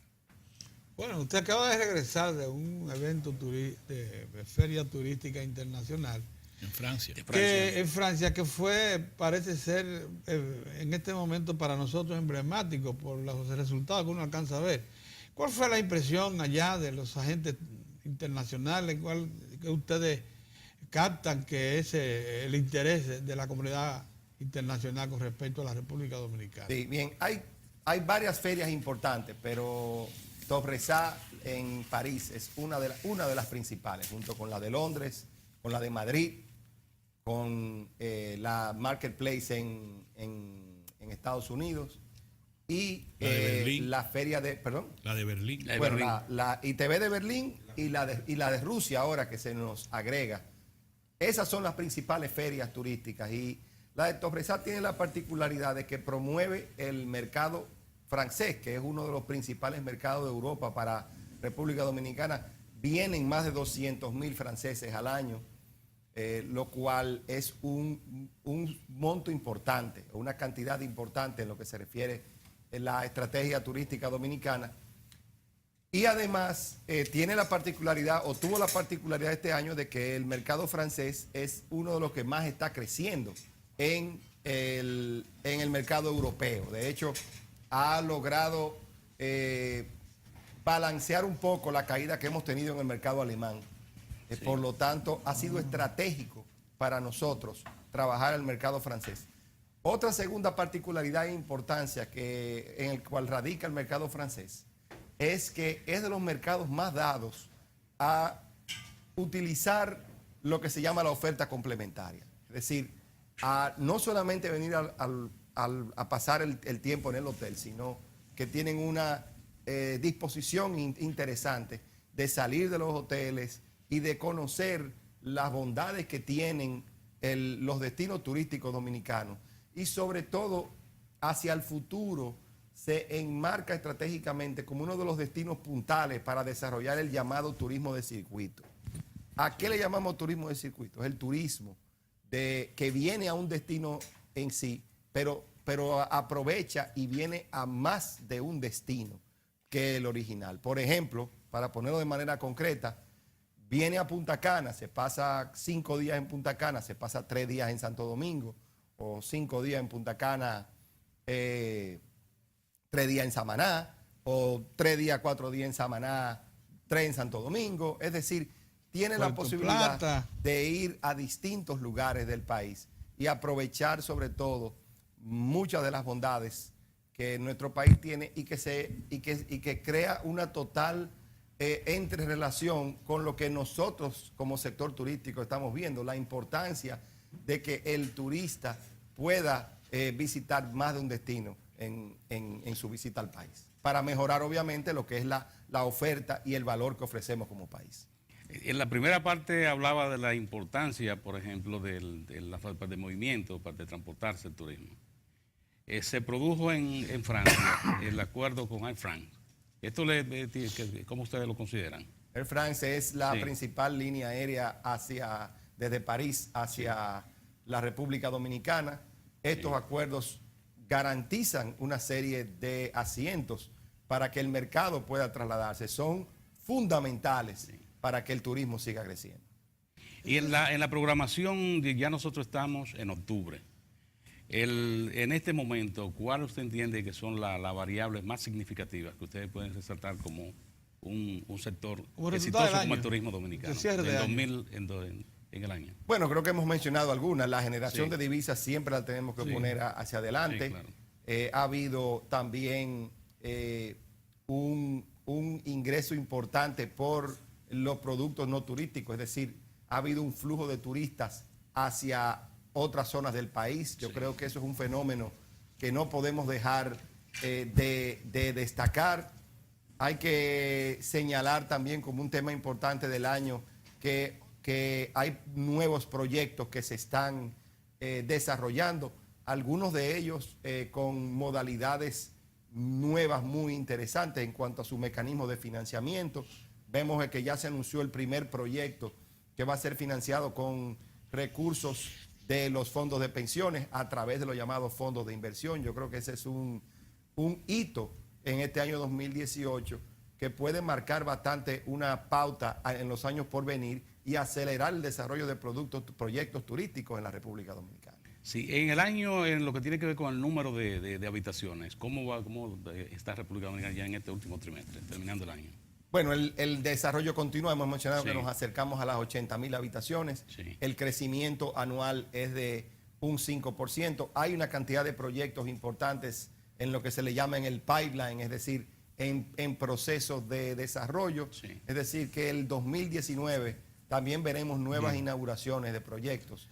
Bueno, usted acaba de regresar de un evento de feria turística internacional.
En Francia.
En Francia, que fue, parece ser, en este momento para nosotros emblemático por los resultados que uno alcanza a ver. ¿Cuál fue la impresión allá de los agentes internacionales? ¿Cuál que ustedes captan que es el interés de la comunidad internacional con respecto a la República Dominicana?
Sí, bien, hay varias ferias importantes, pero Topresa en París es una de las principales, junto con la de Londres, con la de Madrid, con la Marketplace en Estados Unidos y la feria de, perdón.
La de Berlín.
La ITB de Berlín y la de Rusia ahora que se nos agrega. Esas son las principales ferias turísticas y la de Topresa tiene la particularidad de que promueve el mercado francés, que es uno de los principales mercados de Europa para República Dominicana. Vienen más de 200.000 franceses al año, lo cual es un monto importante, una cantidad importante en lo que se refiere a la estrategia turística dominicana. Y además tiene la particularidad, o tuvo la particularidad este año, de que el mercado francés es uno de los que más está creciendo en el mercado europeo. De hecho, ha logrado balancear un poco la caída que hemos tenido en el mercado alemán. Sí. Por lo tanto, ha sido estratégico para nosotros trabajar el mercado francés. Otra segunda particularidad e importancia en el cual radica el mercado francés es que es de los mercados más dados a utilizar lo que se llama la oferta complementaria. Es decir, a no solamente venir a pasar el tiempo en el hotel, sino que tienen una disposición interesante de salir de los hoteles y de conocer las bondades que tienen los destinos turísticos dominicanos. Y sobre todo, hacia el futuro, se enmarca estratégicamente como uno de los destinos puntales para desarrollar el llamado turismo de circuito. ¿A qué le llamamos turismo de circuito? Es el turismo que viene a un destino en sí, pero aprovecha y viene a más de un destino que el original. Por ejemplo, para ponerlo de manera concreta, viene a Punta Cana, se pasa 5 días en Punta Cana, se pasa 3 días en Santo Domingo, o 5 días en Punta Cana, 3 días en Samaná, o 3 días, 4 días en Samaná, 3 en Santo Domingo. Es decir, tiene la posibilidad de ir a distintos lugares del país y aprovechar sobre todo muchas de las bondades que nuestro país tiene y que crea una total entrerelación con lo que nosotros como sector turístico estamos viendo, la importancia de que el turista pueda visitar más de un destino en su visita al país, para mejorar obviamente lo que es la oferta y el valor que ofrecemos como país.
En la primera parte hablaba de la importancia, por ejemplo, de movimiento para transportarse el turismo. se produjo en Francia el acuerdo con Air France. ¿Esto cómo ustedes lo consideran?
Air France es la principal línea aérea desde París hacia la República Dominicana. Estos acuerdos garantizan una serie de asientos para que el mercado pueda trasladarse. Son fundamentales para que el turismo siga creciendo.
Y en la programación, ya nosotros estamos en octubre. En este momento, ¿cuál usted entiende que son las variables más significativas que ustedes pueden resaltar como un sector exitoso como el turismo dominicano en el año?
Bueno, creo que hemos mencionado algunas. La generación de divisas siempre la tenemos que poner hacia adelante. Sí, claro. Ha habido también un ingreso importante por los productos no turísticos, es decir, ha habido un flujo de turistas hacia otras zonas del país. Yo creo que eso es un fenómeno que no podemos dejar de destacar. Hay que señalar también como un tema importante del año que hay nuevos proyectos que se están desarrollando, algunos de ellos con modalidades nuevas muy interesantes en cuanto a su mecanismo de financiamiento. Vemos que ya se anunció el primer proyecto que va a ser financiado con recursos de los fondos de pensiones a través de los llamados fondos de inversión. Yo creo que ese es un hito en este año 2018 que puede marcar bastante una pauta en los años por venir y acelerar el desarrollo de proyectos turísticos en la República Dominicana.
Sí, en el año, en lo que tiene que ver con el número de habitaciones, ¿cómo está República Dominicana ya en este último trimestre, terminando el año?
Bueno, el desarrollo continuo, hemos mencionado que nos acercamos a las 80.000 habitaciones. Sí. El crecimiento anual es de un 5%. Hay una cantidad de proyectos importantes en lo que se le llama en el pipeline, es decir, en procesos de desarrollo. Sí. Es decir, que el 2019 también veremos nuevas inauguraciones de proyectos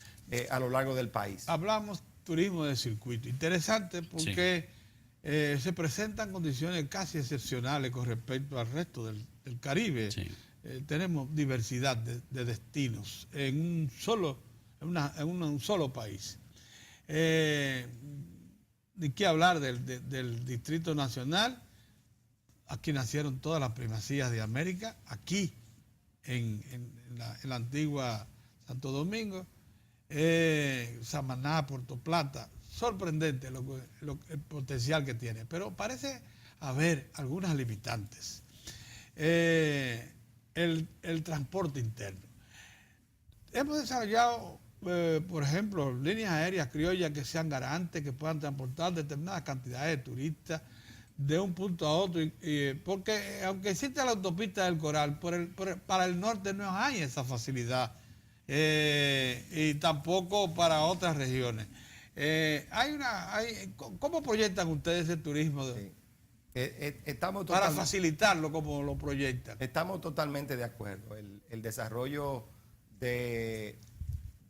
a lo largo del país.
Hablamos turismo de circuito. Interesante porque se presentan condiciones casi excepcionales con respecto al resto del Caribe. Sí. Tenemos diversidad de destinos en un solo país. Ni qué hablar del Distrito Nacional. Aquí nacieron todas las primacías de América, aquí en la antigua Santo Domingo, Samaná, Puerto Plata. Sorprendente el potencial que tiene, pero parece haber algunas limitantes. El transporte interno. Hemos desarrollado, por ejemplo, líneas aéreas criollas que sean garantes, que puedan transportar determinadas cantidades de turistas de un punto a otro, porque aunque existe la autopista del Coral, para el norte no hay esa facilidad, y tampoco para otras regiones. ¿Cómo proyectan ustedes el turismo? Para facilitarlo, como lo proyectan.
Estamos totalmente de acuerdo. El desarrollo de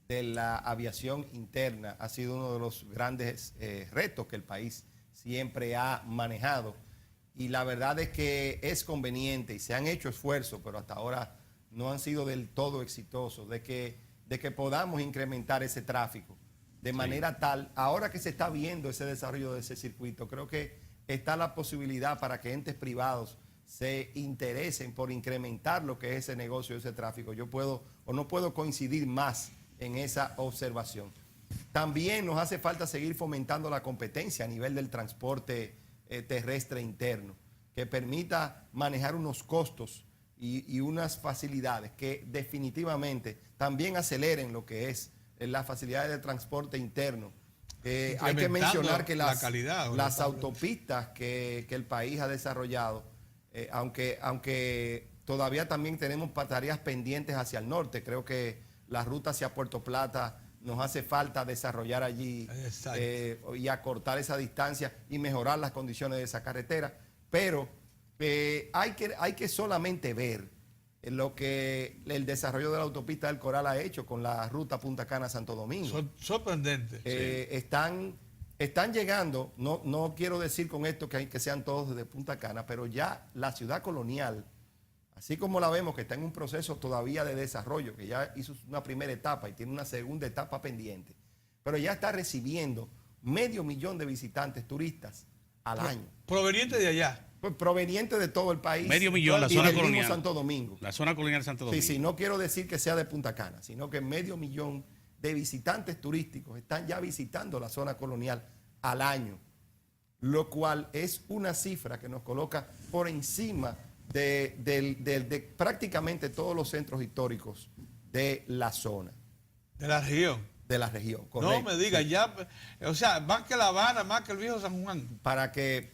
la aviación interna ha sido uno de los grandes retos que el país siempre ha manejado. Y la verdad es que es conveniente y se han hecho esfuerzos, pero hasta ahora no han sido del todo exitosos, de que podamos incrementar ese tráfico. De manera tal, ahora que se está viendo ese desarrollo de ese circuito, creo que está la posibilidad para que entes privados se interesen por incrementar lo que es ese negocio, ese tráfico. Yo no puedo coincidir más en esa observación. También nos hace falta seguir fomentando la competencia a nivel del transporte terrestre interno, que permita manejar unos costos y unas facilidades que definitivamente también aceleren lo que es las facilidades de transporte interno. Hay que mencionar que las autopistas que el país ha desarrollado, aunque todavía también tenemos tareas pendientes hacia el norte, creo que la ruta hacia Puerto Plata nos hace falta desarrollar allí y acortar esa distancia y mejorar las condiciones de esa carretera, pero hay que solamente ver lo que el desarrollo de la autopista del Coral ha hecho con la ruta Punta Cana-Santo Domingo.
Sorprendente.
Están llegando, no quiero decir con esto que sean todos desde Punta Cana, pero ya la ciudad colonial, así como la vemos que está en un proceso todavía de desarrollo, que ya hizo una primera etapa y tiene una segunda etapa pendiente, pero ya está recibiendo medio millón de visitantes turistas al año.
Provenientes de allá.
Pues provenientes de todo el país.
Medio millón, la
y
zona
del mismo
colonial.
Santo Domingo.
La zona colonial de Santo Domingo.
Sí, no quiero decir que sea de Punta Cana, sino que medio millón de visitantes turísticos están ya visitando la zona colonial al año, lo cual es una cifra que nos coloca por encima de prácticamente todos los centros históricos de la zona.
De la región.
De la región, correcto.
No me diga,
sí.
ya, o sea, más que La Habana, más que el viejo San Juan.
Para que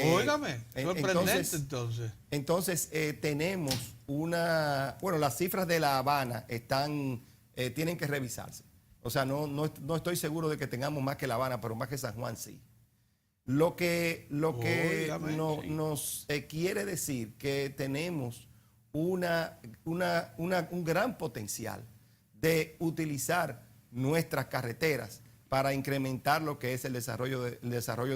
Óigame, sorprendente entonces.
Entonces, tenemos bueno, las cifras de La Habana tienen que revisarse. O sea, no estoy seguro de que tengamos más que La Habana, pero más que San Juan sí. Lo que nos quiere decir que tenemos un gran potencial de utilizar nuestras carreteras para incrementar lo que es el desarrollo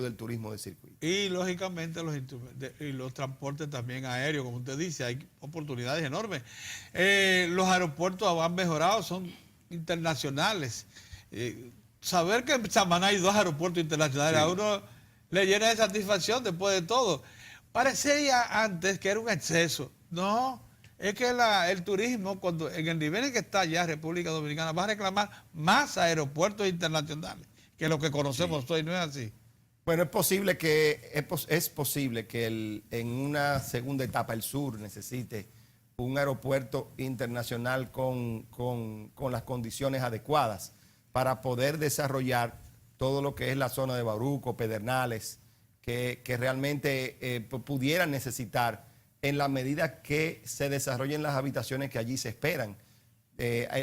del turismo de circuito.
Y lógicamente los transportes también aéreos, como usted dice, hay oportunidades enormes. Los aeropuertos han mejorado, son internacionales. Saber que en Samaná hay 2 aeropuertos internacionales, sí, a uno le llena de satisfacción después de todo. Parecía antes que era un exceso. No, es que el turismo, cuando en el nivel en que está ya República Dominicana, va a reclamar más aeropuertos internacionales que lo que conocemos hoy, ¿no es así?
Bueno, es posible que en una segunda etapa el sur necesite un aeropuerto internacional con las condiciones adecuadas para poder desarrollar todo lo que es la zona de Bauruco, Pedernales, que realmente pudieran necesitar en la medida que se desarrollen las habitaciones que allí se esperan.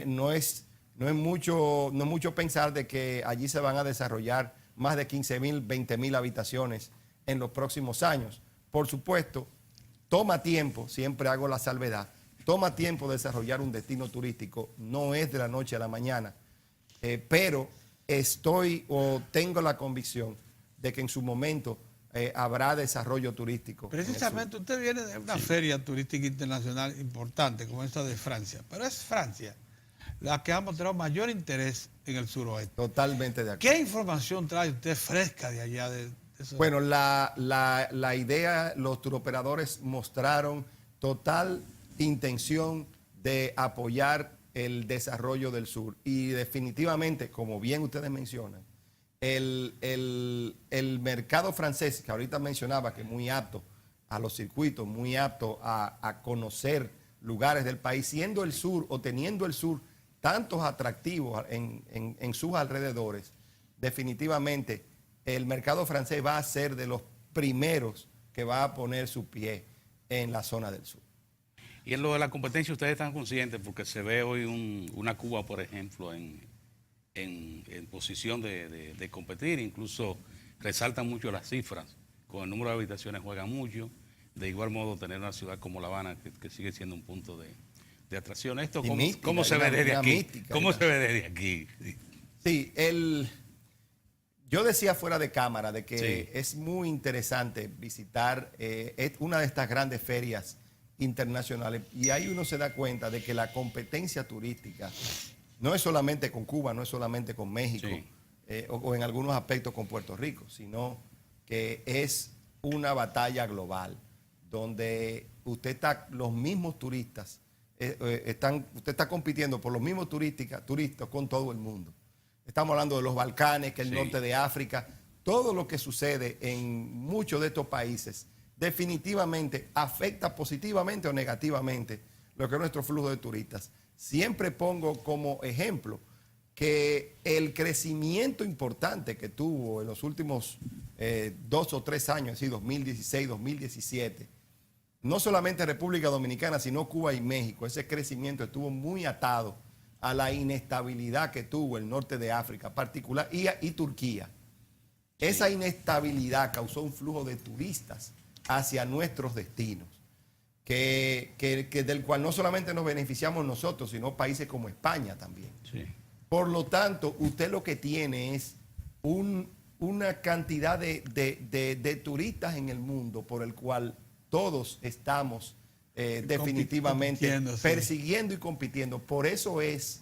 No es mucho pensar de que allí se van a desarrollar más de 15.000, 20.000 habitaciones en los próximos años. Por supuesto, toma tiempo, siempre hago la salvedad, toma tiempo desarrollar un destino turístico, no es de la noche a la mañana, pero tengo la convicción de que en su momento habrá desarrollo turístico.
Precisamente usted viene de una feria turística internacional importante como esta de Francia, pero es Francia la que ha mostrado mayor interés en el suroeste.
Totalmente de acuerdo.
¿Qué información trae usted fresca de allá? De eso?
Bueno, la idea, los turoperadores mostraron total intención de apoyar el desarrollo del sur y definitivamente, como bien ustedes mencionan, el mercado francés, que ahorita mencionaba que es muy apto a los circuitos, muy apto a conocer lugares del país, siendo el sur o teniendo el sur tantos atractivos en sus alrededores, definitivamente el mercado francés va a ser de los primeros que va a poner su pie en la zona del sur.
Y en lo de la competencia ustedes están conscientes porque se ve hoy una Cuba, por ejemplo, en posición de competir, incluso resaltan mucho las cifras, con el número de habitaciones juegan mucho, de igual modo tener una ciudad como La Habana que sigue siendo un punto de atracción. ¿Esto cómo se ve desde aquí? ¿Cómo se ve desde aquí?
Sí, yo decía fuera de cámara de que
sí,
es muy interesante visitar una de estas grandes ferias internacionales y ahí uno se da cuenta de que la competencia turística no es solamente con Cuba, no es solamente con México,
sí,
o en algunos aspectos con Puerto Rico, sino que es una batalla global donde los mismos turistas, usted está compitiendo por los mismos turistas con todo el mundo. Estamos hablando de los Balcanes, que es el norte de África, todo lo que sucede en muchos de estos países definitivamente afecta positivamente o negativamente lo que es nuestro flujo de turistas. Siempre pongo como ejemplo que el crecimiento importante que tuvo en los últimos 2 o 3 años, así 2016, 2017, no solamente República Dominicana, sino Cuba y México, ese crecimiento estuvo muy atado a la inestabilidad que tuvo el norte de África, particular y Turquía. Esa inestabilidad causó un flujo de turistas hacia nuestros destinos, del cual no solamente nos beneficiamos nosotros, sino países como España también.
Sí.
Por lo tanto, usted lo que tiene es una cantidad de turistas en el mundo por el cual todos estamos definitivamente persiguiendo y compitiendo. Por eso es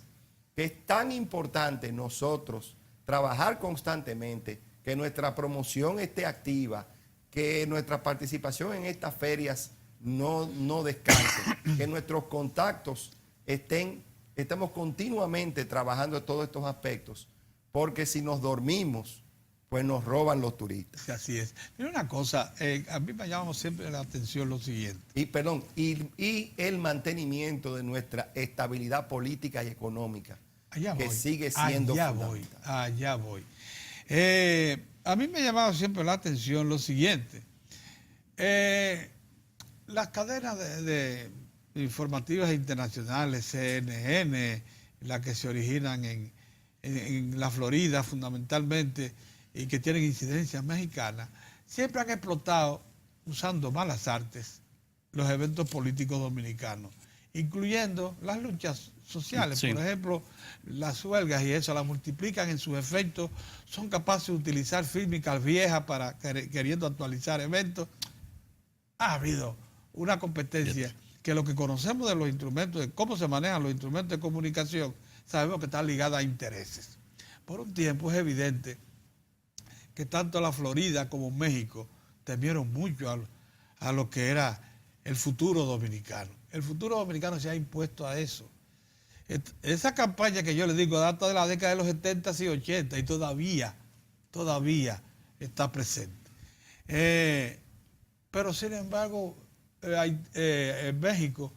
que es tan importante nosotros trabajar constantemente, que nuestra promoción esté activa, que nuestra participación en estas ferias no descanse, que nuestros contactos estemos continuamente trabajando en todos estos aspectos, porque si nos dormimos, pues nos roban los turistas.
Así es. Mira una cosa, a mí me llama siempre la atención lo siguiente.
Y el mantenimiento de nuestra estabilidad política y económica, que sigue siendo fundamental.
Allá voy. A mí me ha llamado siempre la atención lo siguiente. Las cadenas de informativas internacionales, CNN, las que se originan en la Florida fundamentalmente, y que tienen incidencia mexicana, siempre han explotado, usando malas artes, los eventos políticos dominicanos, incluyendo las luchas sociales. Sí. Por ejemplo, las huelgas y eso, las multiplican en sus efectos, son capaces de utilizar fílmicas viejas para queriendo actualizar eventos. Ha habido una competencia que lo que conocemos de los instrumentos, de cómo se manejan los instrumentos de comunicación, sabemos que está ligada a intereses. Por un tiempo es evidente que tanto la Florida como México temieron mucho a lo que era el futuro dominicano. El futuro dominicano se ha impuesto a eso. Esa campaña que yo le digo data de la década de los 70 y 80 y todavía está presente. Pero sin embargo, en México,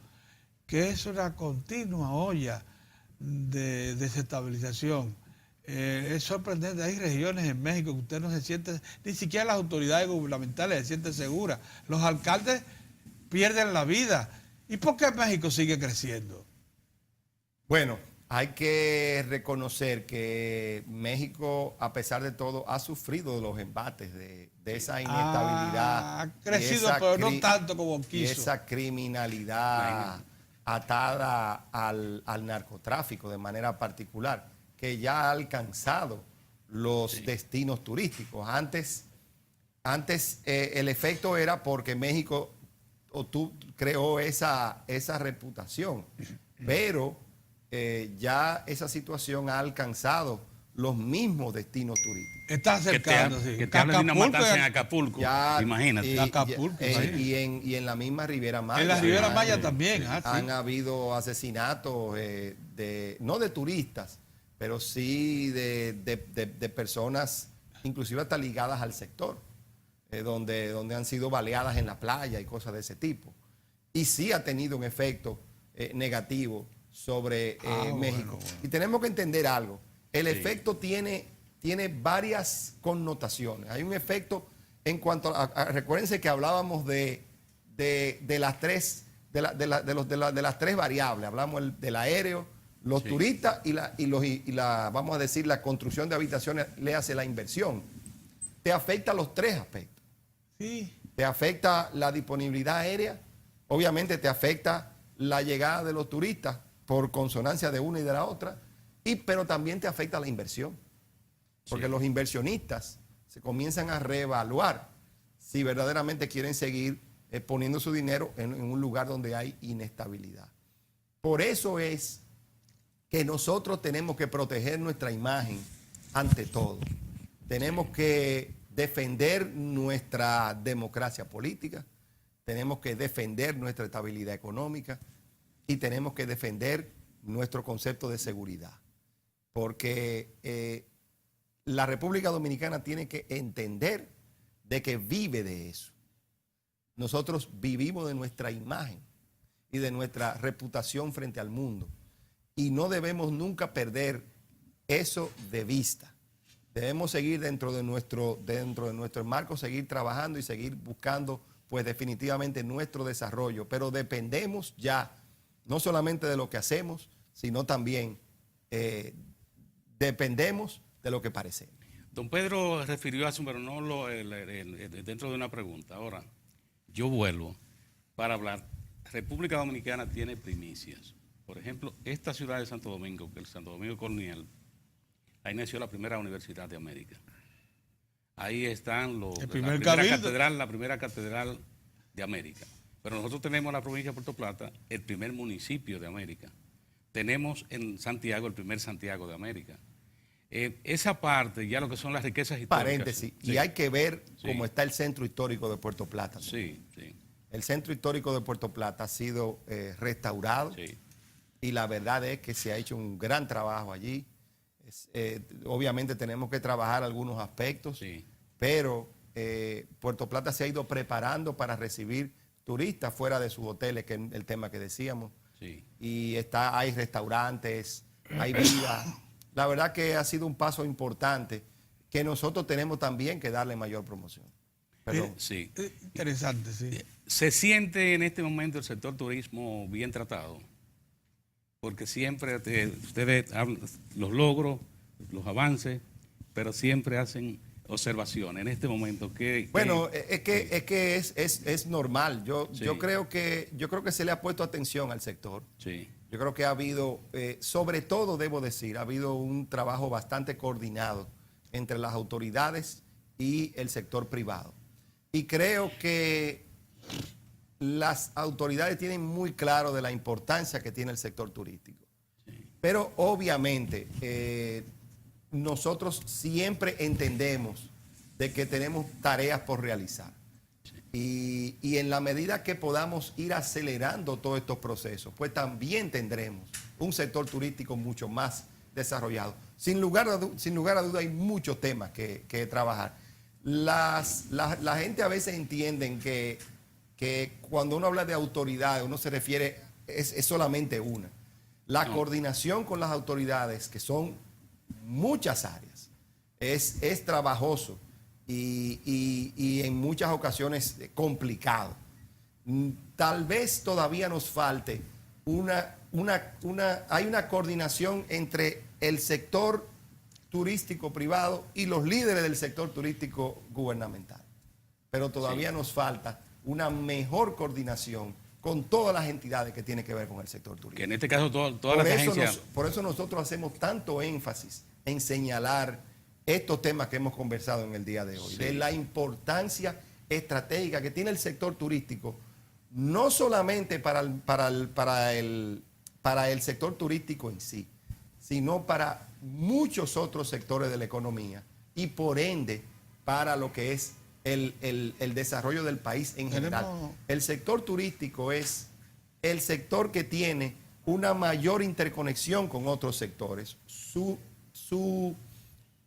que es una continua olla de desestabilización. Es sorprendente, hay regiones en México que usted no se siente, ni siquiera las autoridades gubernamentales se sienten seguras. Los alcaldes pierden la vida. ¿Y por qué México sigue creciendo?
Bueno, hay que reconocer que México, a pesar de todo, ha sufrido los embates de esa inestabilidad.
Ha crecido, pero no tanto como quiso.
Y esa criminalidad atada al narcotráfico de manera particular, que ya ha alcanzado los destinos turísticos. Antes el efecto era porque México creó esa reputación, pero ya esa situación ha alcanzado los mismos destinos turísticos.
Está acercando,
que te hablen de una matanza en Acapulco, imagínate.
Y en la misma Riviera Maya.
En la Riviera Maya también.
Han habido asesinatos, no de turistas, pero sí de personas, inclusive hasta ligadas al sector, donde han sido baleadas en la playa y cosas de ese tipo. Y sí ha tenido un efecto negativo sobre México. Bueno. Y tenemos que entender algo. El efecto tiene varias connotaciones. Hay un efecto en cuanto a recuérdense que hablábamos de las tres variables. Hablamos del aéreo, los turistas y vamos a decir, la construcción de habitaciones, le hace la inversión. Te afecta los tres aspectos.
Sí.
Te afecta la disponibilidad aérea, obviamente te afecta la llegada de los turistas por consonancia de una y de la otra, pero también te afecta la inversión. Porque los inversionistas se comienzan a reevaluar si verdaderamente quieren seguir poniendo su dinero en un lugar donde hay inestabilidad. Por eso es que nosotros tenemos que proteger nuestra imagen ante todo. Tenemos que defender nuestra democracia política, tenemos que defender nuestra estabilidad económica y tenemos que defender nuestro concepto de seguridad. Porque la República Dominicana tiene que entender de que vive de eso. Nosotros vivimos de nuestra imagen y de nuestra reputación frente al mundo. Y no debemos nunca perder eso de vista. Debemos seguir dentro de nuestro marco, seguir trabajando y seguir buscando, pues definitivamente, nuestro desarrollo. Pero dependemos ya, no solamente de lo que hacemos, sino también dependemos de lo que parecemos.
Don Pedro refirió a eso, pero no dentro de una pregunta. Ahora, yo vuelvo para hablar. República Dominicana tiene primicias. Por ejemplo, esta ciudad de Santo Domingo, que el Santo Domingo Colonial, ahí nació la primera Universidad de América. Ahí están la primera catedral de América. Pero nosotros tenemos en la provincia de Puerto Plata el primer municipio de América. Tenemos en Santiago el primer Santiago de América. esa parte, ya lo que son las riquezas históricas.
Paréntesis, y hay que ver cómo está el centro histórico de Puerto Plata.
Sí, sí.
El centro histórico de Puerto Plata ha sido restaurado y la verdad es que se ha hecho un gran trabajo allí. Obviamente tenemos que trabajar algunos aspectos, pero Puerto Plata se ha ido preparando para recibir turistas fuera de sus hoteles, que es el tema que decíamos. Y hay restaurantes, hay vida. La verdad que ha sido un paso importante que nosotros tenemos también que darle mayor promoción. Perdón.
Sí.
Interesante, sí.
¿Se siente en este momento el sector turismo bien tratado? Porque siempre ustedes hablan los logros, los avances, pero siempre hacen observaciones. En este momento,
bueno, es que es normal. Yo creo que se le ha puesto atención al sector.
Sí.
Yo creo que ha habido, sobre todo debo decir, ha habido un trabajo bastante coordinado entre las autoridades y el sector privado. Y creo que las autoridades tienen muy claro de la importancia que tiene el sector turístico. Pero obviamente nosotros siempre entendemos de que tenemos tareas por realizar. Y en la medida que podamos ir acelerando todos estos procesos, pues también tendremos un sector turístico mucho más desarrollado. Sin lugar a duda hay muchos temas que trabajar. La gente a veces entiende que cuando uno habla de autoridades, uno se refiere, es solamente una. La coordinación con las autoridades, que son muchas áreas, es trabajoso. Y en muchas ocasiones complicado. Tal vez todavía nos falte hay una coordinación entre el sector turístico privado y los líderes del sector turístico gubernamental. Pero todavía nos falta una mejor coordinación con todas las entidades que tienen que ver con el sector turístico.
Que en este caso todas las agencias...
Por eso nosotros hacemos tanto énfasis en señalar estos temas que hemos conversado en el día de hoy, de la importancia estratégica que tiene el sector turístico, no solamente para el sector turístico en sí, sino para muchos otros sectores de la economía y por ende para lo que es el desarrollo del país en general. El sector turístico es el sector que tiene una mayor interconexión con otros sectores. Su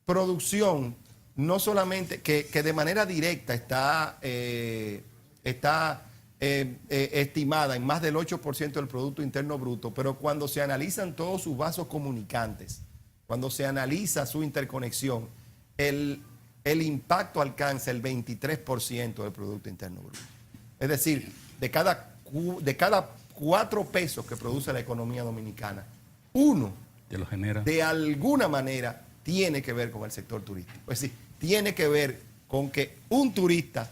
producción, no solamente que de manera directa está estimada en más del 8% del Producto Interno Bruto, pero cuando se analizan todos sus vasos comunicantes, cuando se analiza su interconexión, el impacto alcanza el 23% del Producto Interno Bruto. Es decir, de cada 4 pesos que produce la economía dominicana, uno de alguna manera tiene que ver con el sector turístico. Es decir, tiene que ver con que un turista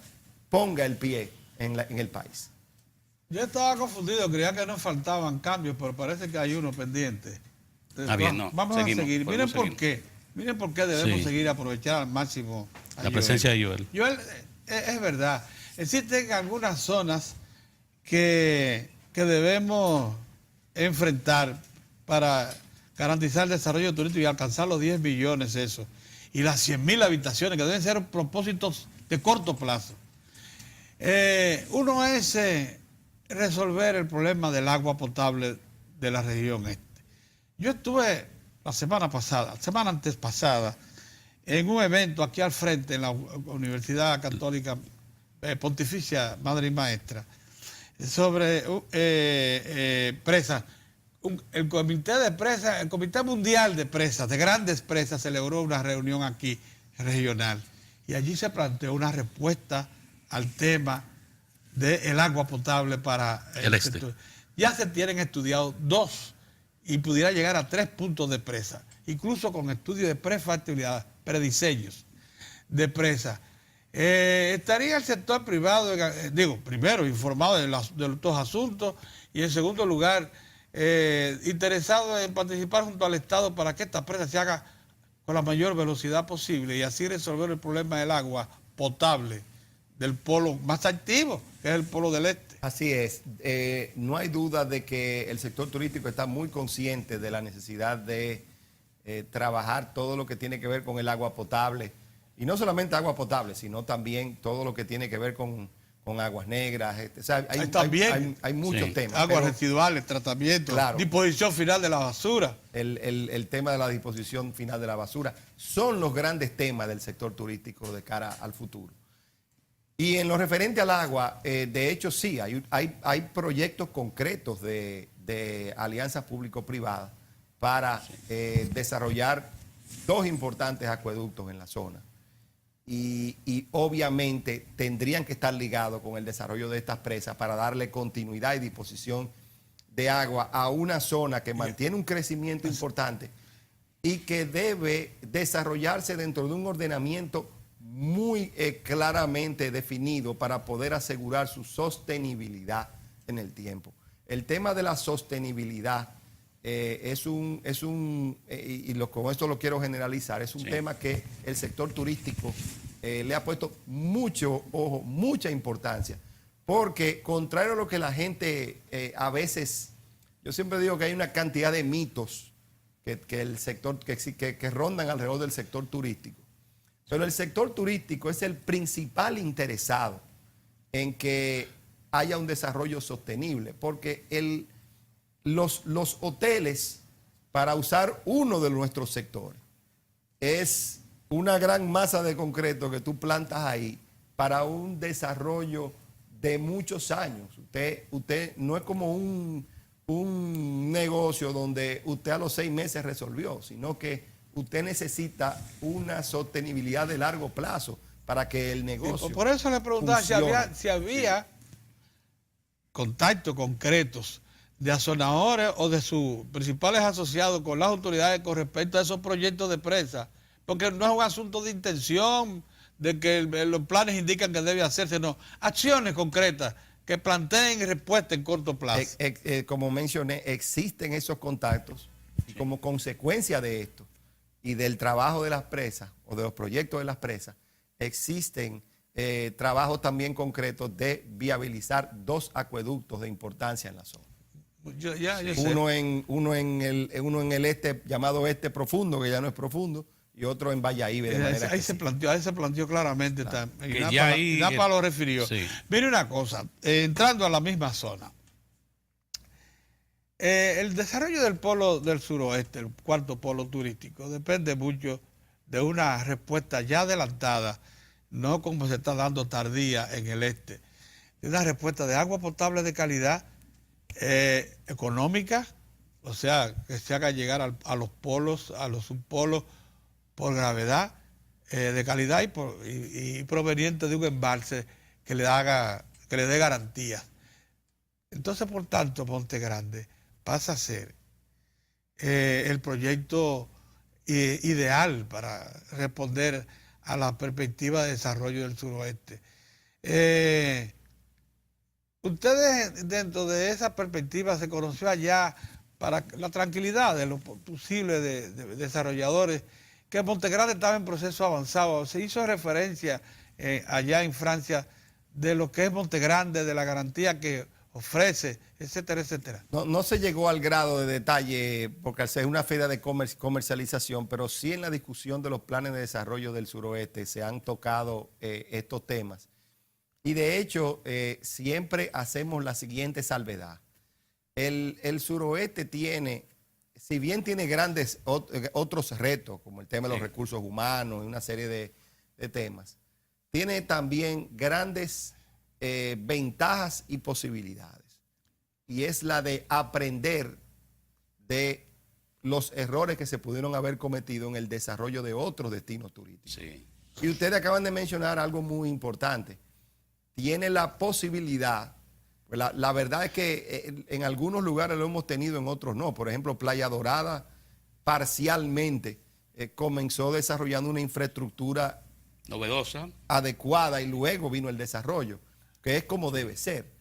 ponga el pie en el país.
Yo estaba confundido, creía que nos faltaban cambios, pero parece que hay uno pendiente. Entonces,
bien, no.
Vamos a seguir. Miren por qué debemos seguir aprovechar al máximo
la presencia de Joel.
Joel, es verdad. Existen algunas zonas que debemos enfrentar para garantizar el desarrollo turístico y alcanzar los 10 millones eso. Y las 100.000 habitaciones, que deben ser propósitos de corto plazo. Uno es resolver el problema del agua potable de la región este. Yo estuve la semana antes pasada, en un evento aquí al frente en la Universidad Católica Pontificia Madre y Maestra, sobre presas. El Comité Mundial de Presas, de grandes presas, celebró una reunión aquí regional y allí se planteó una respuesta al tema del agua potable para
el este.
Ya se tienen estudiado 2 y pudiera llegar a 3 puntos de presa, incluso con estudios de prefactibilidad, prediseños de presa. Estaría el sector privado, primero informado de estos asuntos y en segundo lugar interesado en participar junto al Estado para que esta presa se haga con la mayor velocidad posible y así resolver el problema del agua potable del polo más activo, que es el polo del este.
Así es. No hay duda de que el sector turístico está muy consciente de la necesidad de trabajar todo lo que tiene que ver con el agua potable. Y no solamente agua potable, sino también todo lo que tiene que ver con aguas negras. O sea, hay muchos temas.
Aguas residuales, tratamiento,
claro,
disposición final de la basura.
El tema de la disposición final de la basura son los grandes temas del sector turístico de cara al futuro. Y en lo referente al agua, de hecho sí, hay proyectos concretos de alianzas público-privadas para desarrollar 2 importantes acueductos en la zona. Y obviamente tendrían que estar ligados con el desarrollo de estas presas para darle continuidad y disposición de agua a una zona que mantiene un crecimiento importante y que debe desarrollarse dentro de un ordenamiento muy claramente definido para poder asegurar su sostenibilidad en el tiempo. El tema de la sostenibilidad con esto lo quiero generalizar, es un tema que el sector turístico le ha puesto mucho ojo, mucha importancia, porque contrario a lo que la gente a veces, yo siempre digo que hay una cantidad de mitos que rondan alrededor del sector turístico, pero el sector turístico es el principal interesado en que haya un desarrollo sostenible, porque los hoteles, para usar uno de nuestros sectores, es una gran masa de concreto que tú plantas ahí para un desarrollo de muchos años. Usted no es como un negocio donde usted a los 6 meses resolvió, sino que usted necesita una sostenibilidad de largo plazo para que el negocio
por eso le preguntaba si había contactos concretos de azonadores o de sus principales asociados con las autoridades con respecto a esos proyectos de presa, porque no es un asunto de intención, de que los planes indican que debe hacerse, no, acciones concretas que planteen respuesta en corto plazo.
Como mencioné, existen esos contactos y como consecuencia de esto y del trabajo de las presas o de los proyectos de las presas, existen trabajos también concretos de viabilizar 2 acueductos de importancia en la zona. Uno en el este, llamado este profundo, que ya no es profundo, y otro en Valladolid.
Ahí se planteó claramente,
claro.
Y Napa lo refirió. Sí. Mire una cosa, entrando a la misma zona, el desarrollo del polo del suroeste, el 4º polo turístico, depende mucho de una respuesta ya adelantada, no como se está dando tardía en el este, de una respuesta de agua potable de calidad, económica, o sea, que se haga llegar a los polos, a los subpolos por gravedad, de calidad y proveniente de un embalse que le dé garantías. Entonces, por tanto, Monte Grande pasa a ser el proyecto ideal para responder a la perspectiva de desarrollo del suroeste. Ustedes, dentro de esa perspectiva, se conoció allá para la tranquilidad de los posibles de desarrolladores, que Monte Grande estaba en proceso avanzado. Se hizo referencia allá en Francia de lo que es Monte Grande, de la garantía que ofrece, etcétera, etcétera.
No se llegó al grado de detalle, porque al ser una feria de comercialización, pero sí en la discusión de los planes de desarrollo del suroeste se han tocado estos temas. Y de hecho, siempre hacemos la siguiente salvedad. El suroeste tiene, si bien tiene grandes otros retos, como el tema de los recursos humanos y una serie de temas, tiene también grandes ventajas y posibilidades. Y es la de aprender de los errores que se pudieron haber cometido en el desarrollo de otros destinos turísticos. Sí. Y ustedes acaban de mencionar algo muy importante. Tiene la posibilidad, la verdad es que en algunos lugares lo hemos tenido, en otros no. Por ejemplo, Playa Dorada parcialmente comenzó desarrollando una infraestructura
novedosa,
adecuada, y luego vino el desarrollo, que es como debe ser.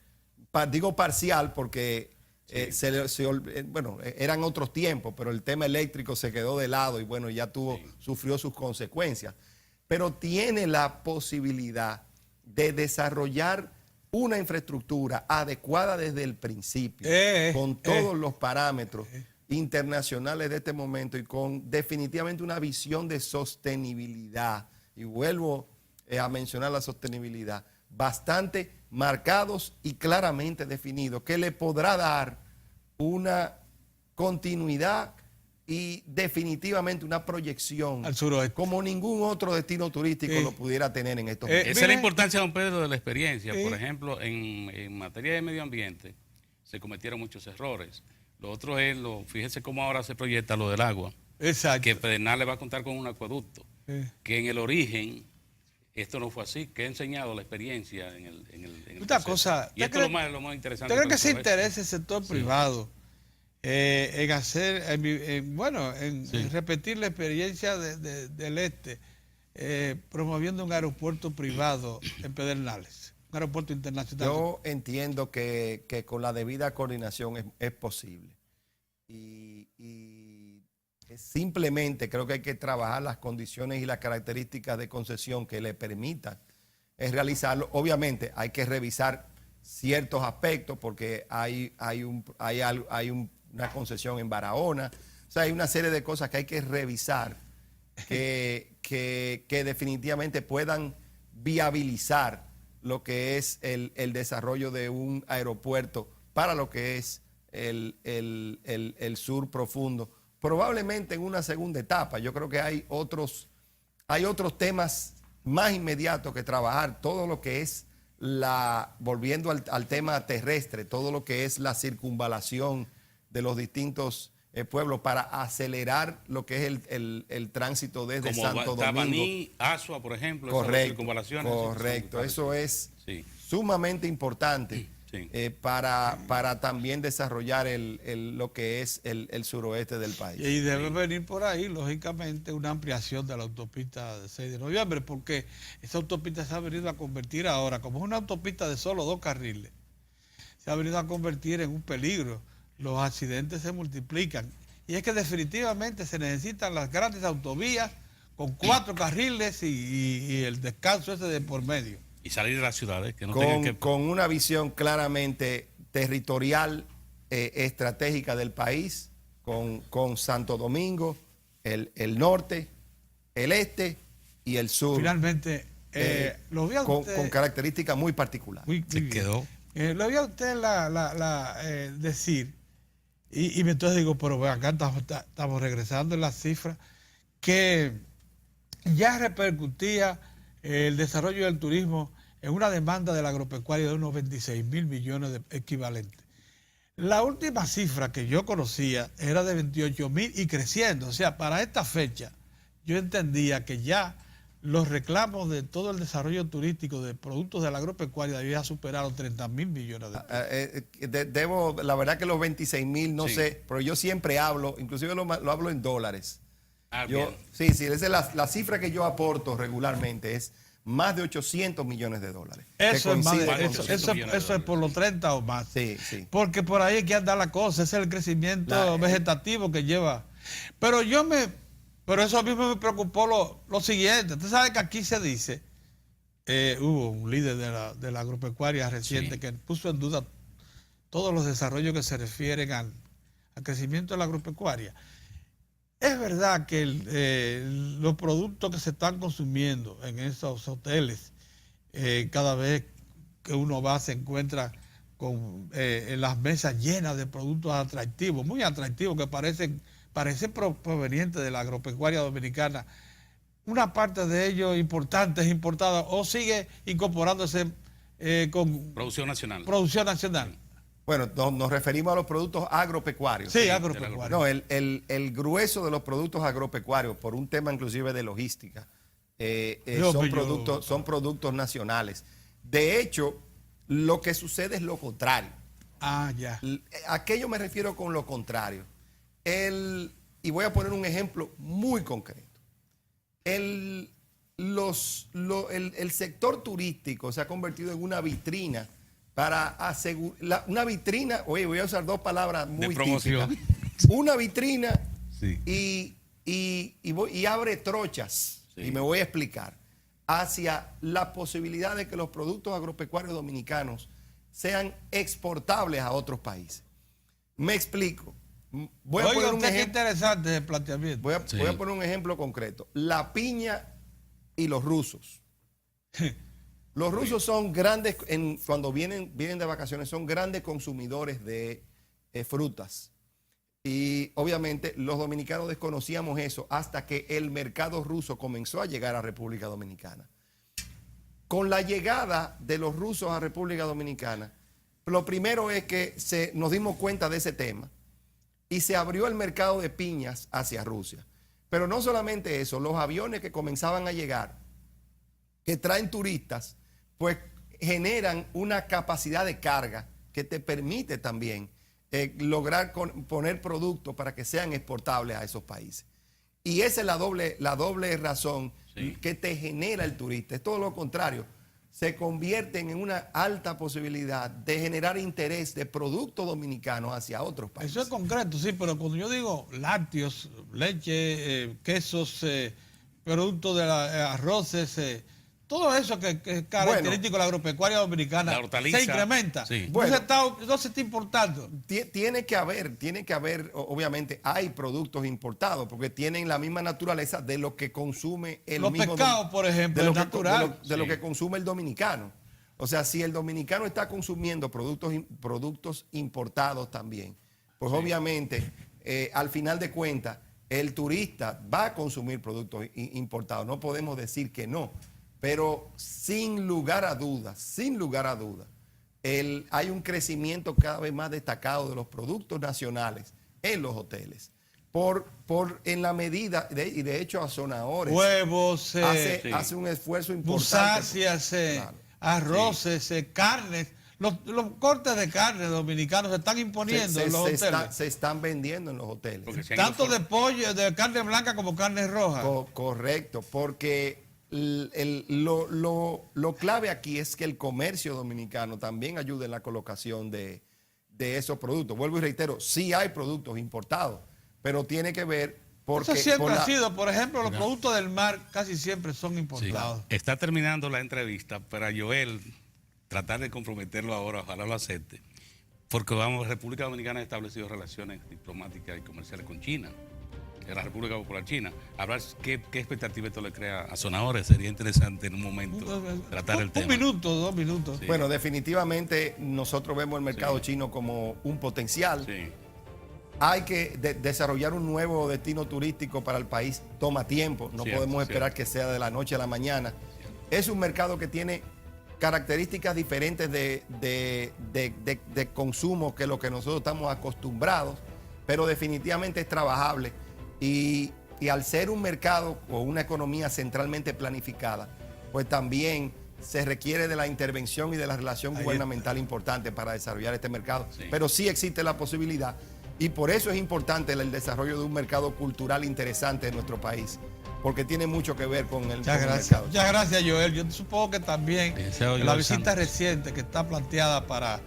Digo parcial porque eran otros tiempos, pero el tema eléctrico se quedó de lado y bueno, ya sufrió sus consecuencias. Pero tiene la posibilidad de desarrollar una infraestructura adecuada desde el principio, con todos los parámetros, internacionales de este momento y con definitivamente una visión de sostenibilidad, y vuelvo a mencionar la sostenibilidad, bastante marcados y claramente definidos, que le podrá dar una continuidad y definitivamente una proyección
al suroeste,
como ningún otro destino turístico lo pudiera tener en estos momentos.
Esa es la importancia, don Pedro, de la experiencia. Por ejemplo, en materia de medio ambiente se cometieron muchos errores. Lo otro es, fíjese cómo ahora se proyecta lo del agua.
Exacto.
Que Pedernales va a contar con un acueducto. Que en el origen esto no fue así, que ha enseñado la experiencia en el
proceso. Cosa,
y esto es lo más interesante.
¿Usted cree que se interese el sector privado en hacer, en repetir la experiencia del este, promoviendo un aeropuerto privado en Pedernales, un aeropuerto internacional?
Yo entiendo que con la debida coordinación es posible. Y simplemente creo que hay que trabajar las condiciones y las características de concesión que le permitan realizarlo. Obviamente hay que revisar ciertos aspectos porque hay una concesión en Barahona. O sea, hay una serie de cosas que hay que revisar que definitivamente puedan viabilizar lo que es el desarrollo de un aeropuerto para lo que es el sur profundo. Probablemente en una segunda etapa. Yo creo que hay otros temas más inmediatos que trabajar. Todo lo que es volviendo al tema terrestre, todo lo que es la circunvalación de los distintos pueblos para acelerar lo que es el tránsito desde
como
Santo Domingo.
Tabaní, Asua, por ejemplo.
Correcto. Eso es sumamente importante. Sí. Para también desarrollar lo que es el suroeste del país.
Y debe venir por ahí, lógicamente, una ampliación de la autopista de 6 de noviembre, porque esa autopista se ha venido a convertir ahora, como es una autopista de solo 2 carriles, se ha venido a convertir en un peligro. Los accidentes se multiplican. Y es que definitivamente se necesitan las grandes autovías con 4 carriles y el descanso ese de por medio.
Y salir de las ciudades, que no
con una visión claramente territorial, estratégica del país, con Santo Domingo, el norte, el este y el sur.
Finalmente, lo vi a usted,
con características muy particulares.
Se quedó.
Lo vi a usted decir, y entonces digo, pero acá estamos regresando en las cifras, que ya repercutía el desarrollo del turismo en una demanda del agropecuario de unos 26.000 millones de equivalentes. La última cifra que yo conocía era de 28.000 y creciendo. O sea, para esta fecha yo entendía que ya los reclamos de todo el desarrollo turístico de productos del agropecuario había superado 30.000 millones de pesos.
La verdad que los 26.000 no sé, pero yo siempre hablo, inclusive lo hablo en dólares. Sí, esa es la cifra que yo aporto regularmente, es más de 800 millones de dólares.
Eso es por los 30 o más.
Sí.
Porque por ahí es que anda la cosa, ese es el crecimiento vegetativo que lleva. Pero eso a mí me preocupó lo siguiente. Usted sabe que aquí se dice, hubo un líder de la agropecuaria reciente que puso en duda todos los desarrollos que se refieren al crecimiento de la agropecuaria. Es verdad que los productos que se están consumiendo en esos hoteles, cada vez que uno va se encuentra con las mesas llenas de productos atractivos, muy atractivos, que parecen provenientes de la agropecuaria dominicana. Una parte de ellos importantes, importadas, o sigue incorporándose con
producción nacional.
Bueno, nos referimos a los productos agropecuarios.
Sí, agropecuarios.
No, el grueso de los productos agropecuarios, por un tema inclusive de logística, son productos nacionales. De hecho, lo que sucede es lo contrario.
Ya.
¿A qué yo me refiero con lo contrario? Y voy a poner un ejemplo muy concreto. El sector turístico se ha convertido en una vitrina para asegurar, una vitrina, oye, voy a usar 2 palabras muy típicas. Una vitrina y abre trochas, y me voy a explicar, hacia la posibilidad de que los productos agropecuarios dominicanos sean exportables a otros países. Me explico. Voy a poner un ejemplo
interesante el planteamiento.
Voy a poner un ejemplo concreto. La piña y los rusos. Los rusos son grandes, cuando vienen de vacaciones, son grandes consumidores de frutas. Y obviamente los dominicanos desconocíamos eso hasta que el mercado ruso comenzó a llegar a República Dominicana. Con la llegada de los rusos a República Dominicana, lo primero es que nos dimos cuenta de ese tema y se abrió el mercado de piñas hacia Rusia. Pero no solamente eso, los aviones que comenzaban a llegar, que traen turistas, pues generan una capacidad de carga que te permite también lograr poner productos para que sean exportables a esos países. Y esa es la doble razón que te genera el turista. Es todo lo contrario. Se convierten en una alta posibilidad de generar interés de productos dominicanos hacia otros países.
Eso es concreto, sí, pero cuando yo digo lácteos, leche, quesos, productos de arroces, todo eso que es característico de la agropecuaria dominicana,
la hortaliza,
se incrementa.
Sí.
No se está importando.
Tiene que haber, obviamente, hay productos importados, porque tienen la misma naturaleza de lo que consume
los pescados, por ejemplo, es natural.
De lo que consume el dominicano. O sea, si el dominicano está consumiendo productos importados también, pues obviamente, al final de cuentas, el turista va a consumir productos importados. No podemos decir que no. Pero sin lugar a dudas, hay un crecimiento cada vez más destacado de los productos nacionales en los hoteles. En la medida, y de hecho a Zonahores,
huevos,
hace un esfuerzo importante.
Musáceas, arroces, carnes. Los cortes de carne dominicanos se están imponiendo en los hoteles.
Se están vendiendo en los hoteles.
Tanto de pollo, de carne blanca como carne roja.
Correcto, porque lo clave aquí es que el comercio dominicano también ayuda en la colocación de esos productos. Vuelvo y reitero, sí hay productos importados, pero tiene que ver porque...
Eso siempre ha sido, por ejemplo, los productos del mar casi siempre son importados.
Sí. Está terminando la entrevista, pero a Joel, tratar de comprometerlo ahora, ojalá lo acepte, porque República Dominicana ha establecido relaciones diplomáticas y comerciales con China, de la República Popular China. Hablar qué expectativa esto le crea a Zonahores. Sería interesante en un momento tratar el tema.
2 minutos.
Sí. Bueno, definitivamente nosotros vemos el mercado chino como un potencial.
Sí.
Hay que desarrollar un nuevo destino turístico para el país. Toma tiempo. No podemos esperar que sea de la noche a la mañana. Es un mercado que tiene características diferentes de consumo que lo que nosotros estamos acostumbrados, pero definitivamente es trabajable. Y al ser un mercado o una economía centralmente planificada, pues también se requiere de la intervención y de la relación gubernamental importante para desarrollar este mercado. Sí. Pero sí existe la posibilidad, y por eso es importante el desarrollo de un mercado cultural interesante en nuestro país, porque tiene mucho que ver con el mercado.
Muchas gracias, Joel. Yo supongo que también la visita reciente que está planteada para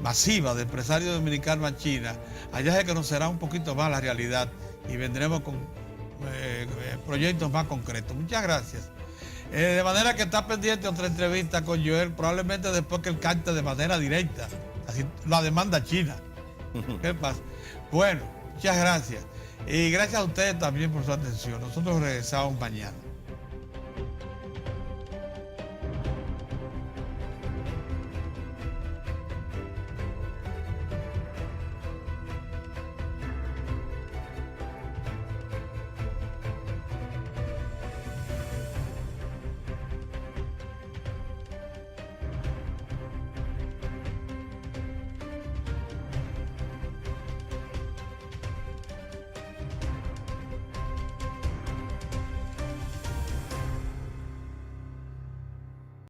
masiva de empresarios dominicanos a China, allá se conocerá un poquito más la realidad y vendremos con proyectos más concretos. Muchas gracias. De manera que está pendiente otra entrevista con Joel, probablemente después que él cante de manera directa, así la demanda china. ¿Qué pasa? Bueno, muchas gracias. Y gracias a ustedes también por su atención. Nosotros regresamos mañana.